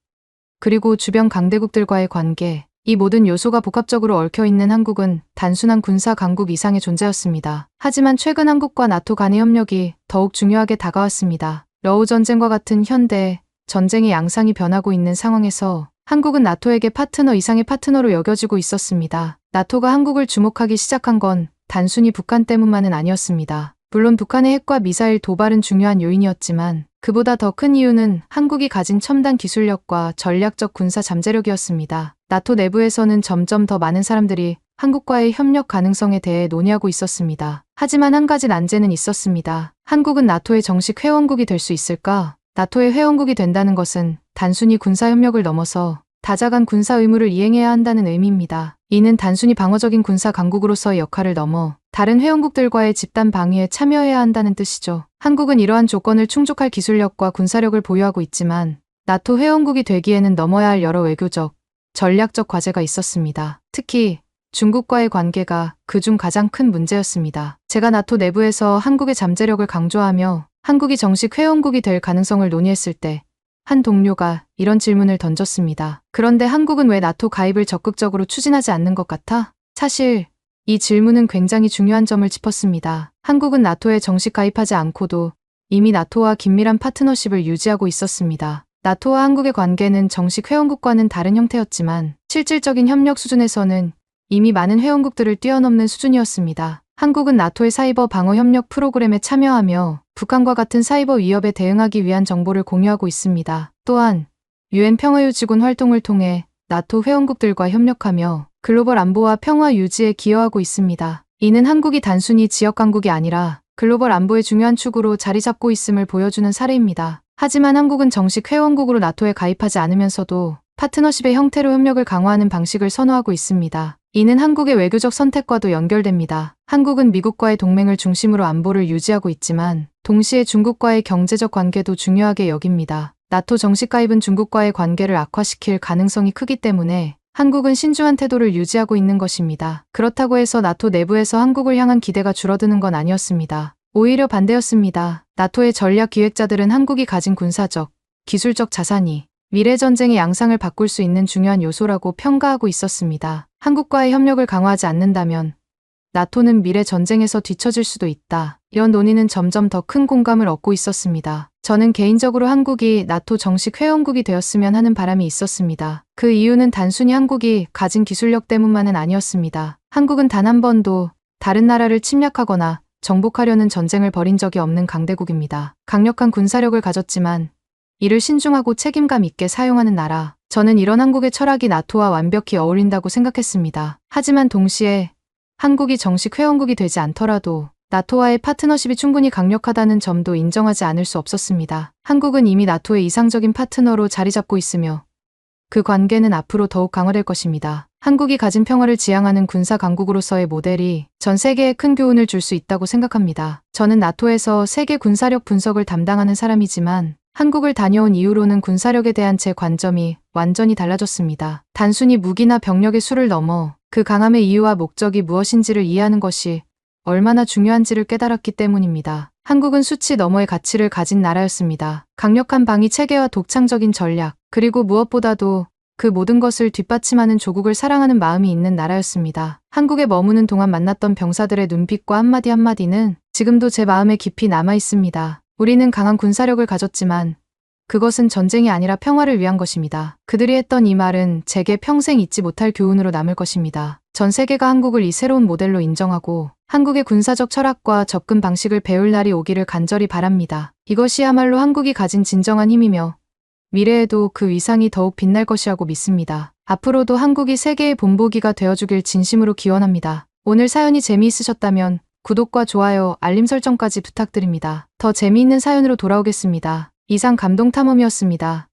그리고 주변 강대국들과의 관계, 이 모든 요소가 복합적으로 얽혀있는 한국은 단순한 군사 강국 이상의 존재였습니다. 하지만 최근 한국과 나토 간의 협력이 더욱 중요하게 다가왔습니다. 러우 전쟁과 같은 현대 전쟁의 양상이 변하고 있는 상황에서 한국은 나토에게 파트너 이상의 파트너로 여겨지고 있었습니다. 나토가 한국을 주목하기 시작한 건 단순히 북한 때문만은 아니었습니다. 물론 북한의 핵과 미사일 도발은 중요한 요인이었지만 그보다 더 큰 이유는 한국이 가진 첨단 기술력과 전략적 군사 잠재력이었습니다. 나토 내부에서는 점점 더 많은 사람들이 한국과의 협력 가능성에 대해 논의하고 있었습니다. 하지만 한 가지 난제는 있었습니다. 한국은 나토의 정식 회원국이 될 수 있을까? 나토의 회원국이 된다는 것은 단순히 군사협력을 넘어서 다자간 군사 의무를 이행해야 한다는 의미입니다. 이는 단순히 방어적인 군사 강국으로서의 역할을 넘어 다른 회원국들과의 집단 방위에 참여해야 한다는 뜻이죠. 한국은 이러한 조건을 충족할 기술력과 군사력을 보유하고 있지만 나토 회원국이 되기에는 넘어야 할 여러 외교적, 전략적 과제가 있었습니다. 특히 중국과의 관계가 그중 가장 큰 문제였습니다. 제가 나토 내부에서 한국의 잠재력을 강조하며 한국이 정식 회원국이 될 가능성을 논의했을 때 한 동료가 이런 질문을 던졌습니다. 그런데 한국은 왜 나토 가입을 적극적으로 추진하지 않는 것 같아? 사실 이 질문은 굉장히 중요한 점을 짚었습니다. 한국은 나토에 정식 가입하지 않고도 이미 나토와 긴밀한 파트너십을 유지하고 있었습니다. 나토와 한국의 관계는 정식 회원국과는 다른 형태였지만 실질적인 협력 수준에서는 이미 많은 회원국들을 뛰어넘는 수준이었습니다. 한국은 나토의 사이버 방어 협력 프로그램에 참여하며 북한과 같은 사이버 위협에 대응하기 위한 정보를 공유하고 있습니다. 또한 유엔 평화유지군 활동을 통해 나토 회원국들과 협력하며 글로벌 안보와 평화 유지에 기여하고 있습니다. 이는 한국이 단순히 지역 강국이 아니라 글로벌 안보의 중요한 축으로 자리 잡고 있음을 보여주는 사례입니다. 하지만 한국은 정식 회원국으로 나토에 가입하지 않으면서도 파트너십의 형태로 협력을 강화하는 방식을 선호하고 있습니다. 이는 한국의 외교적 선택과도 연결됩니다. 한국은 미국과의 동맹을 중심으로 안보를 유지하고 있지만 동시에 중국과의 경제적 관계도 중요하게 여깁니다. 나토 정식 가입은 중국과의 관계를 악화시킬 가능성이 크기 때문에 한국은 신중한 태도를 유지하고 있는 것입니다. 그렇다고 해서 나토 내부에서 한국을 향한 기대가 줄어드는 건 아니었습니다. 오히려 반대였습니다. 나토의 전략 기획자들은 한국이 가진 군사적, 기술적 자산이 미래 전쟁의 양상을 바꿀 수 있는 중요한 요소라고 평가하고 있었습니다. 한국과의 협력을 강화하지 않는다면 나토는 미래 전쟁에서 뒤처질 수도 있다. 이런 논의는 점점 더 큰 공감을 얻고 있었습니다. 저는 개인적으로 한국이 나토 정식 회원국이 되었으면 하는 바람이 있었습니다. 그 이유는 단순히 한국이 가진 기술력 때문만은 아니었습니다. 한국은 단 한 번도 다른 나라를 침략하거나 정복하려는 전쟁을 벌인 적이 없는 강대국입니다. 강력한 군사력을 가졌지만 이를 신중하고 책임감 있게 사용하는 나라. 저는 이런 한국의 철학이 나토와 완벽히 어울린다고 생각했습니다. 하지만 동시에 한국이 정식 회원국이 되지 않더라도 나토와의 파트너십이 충분히 강력하다는 점도 인정하지 않을 수 없었습니다. 한국은 이미 나토의 이상적인 파트너로 자리 잡고 있으며 그 관계는 앞으로 더욱 강화될 것입니다. 한국이 가진 평화를 지향하는 군사 강국으로서의 모델이 전 세계에 큰 교훈을 줄 수 있다고 생각합니다. 저는 나토에서 세계 군사력 분석을 담당하는 사람이지만 한국을 다녀온 이후로는 군사력에 대한 제 관점이 완전히 달라졌습니다. 단순히 무기나 병력의 수를 넘어 그 강함의 이유와 목적이 무엇인지를 이해하는 것이 얼마나 중요한지를 깨달았기 때문입니다. 한국은 수치 너머의 가치를 가진 나라였습니다. 강력한 방위 체계와 독창적인 전략, 그리고 무엇보다도 그 모든 것을 뒷받침하는 조국을 사랑하는 마음이 있는 나라였습니다. 한국에 머무는 동안 만났던 병사들의 눈빛과 한마디 한마디는 지금도 제 마음에 깊이 남아 있습니다. 우리는 강한 군사력을 가졌지만 그것은 전쟁이 아니라 평화를 위한 것입니다. 그들이 했던 이 말은 제게 평생 잊지 못할 교훈으로 남을 것입니다. 전 세계가 한국을 이 새로운 모델로 인정하고 한국의 군사적 철학과 접근 방식을 배울 날이 오기를 간절히 바랍니다. 이것이야말로 한국이 가진 진정한 힘이며 미래에도 그 위상이 더욱 빛날 것이라고 믿습니다. 앞으로도 한국이 세계의 본보기가 되어주길 진심으로 기원합니다. 오늘 사연이 재미있으셨다면 구독과 좋아요, 알림 설정까지 부탁드립니다. 더 재미있는 사연으로 돌아오겠습니다. 이상 감동탐험이었습니다.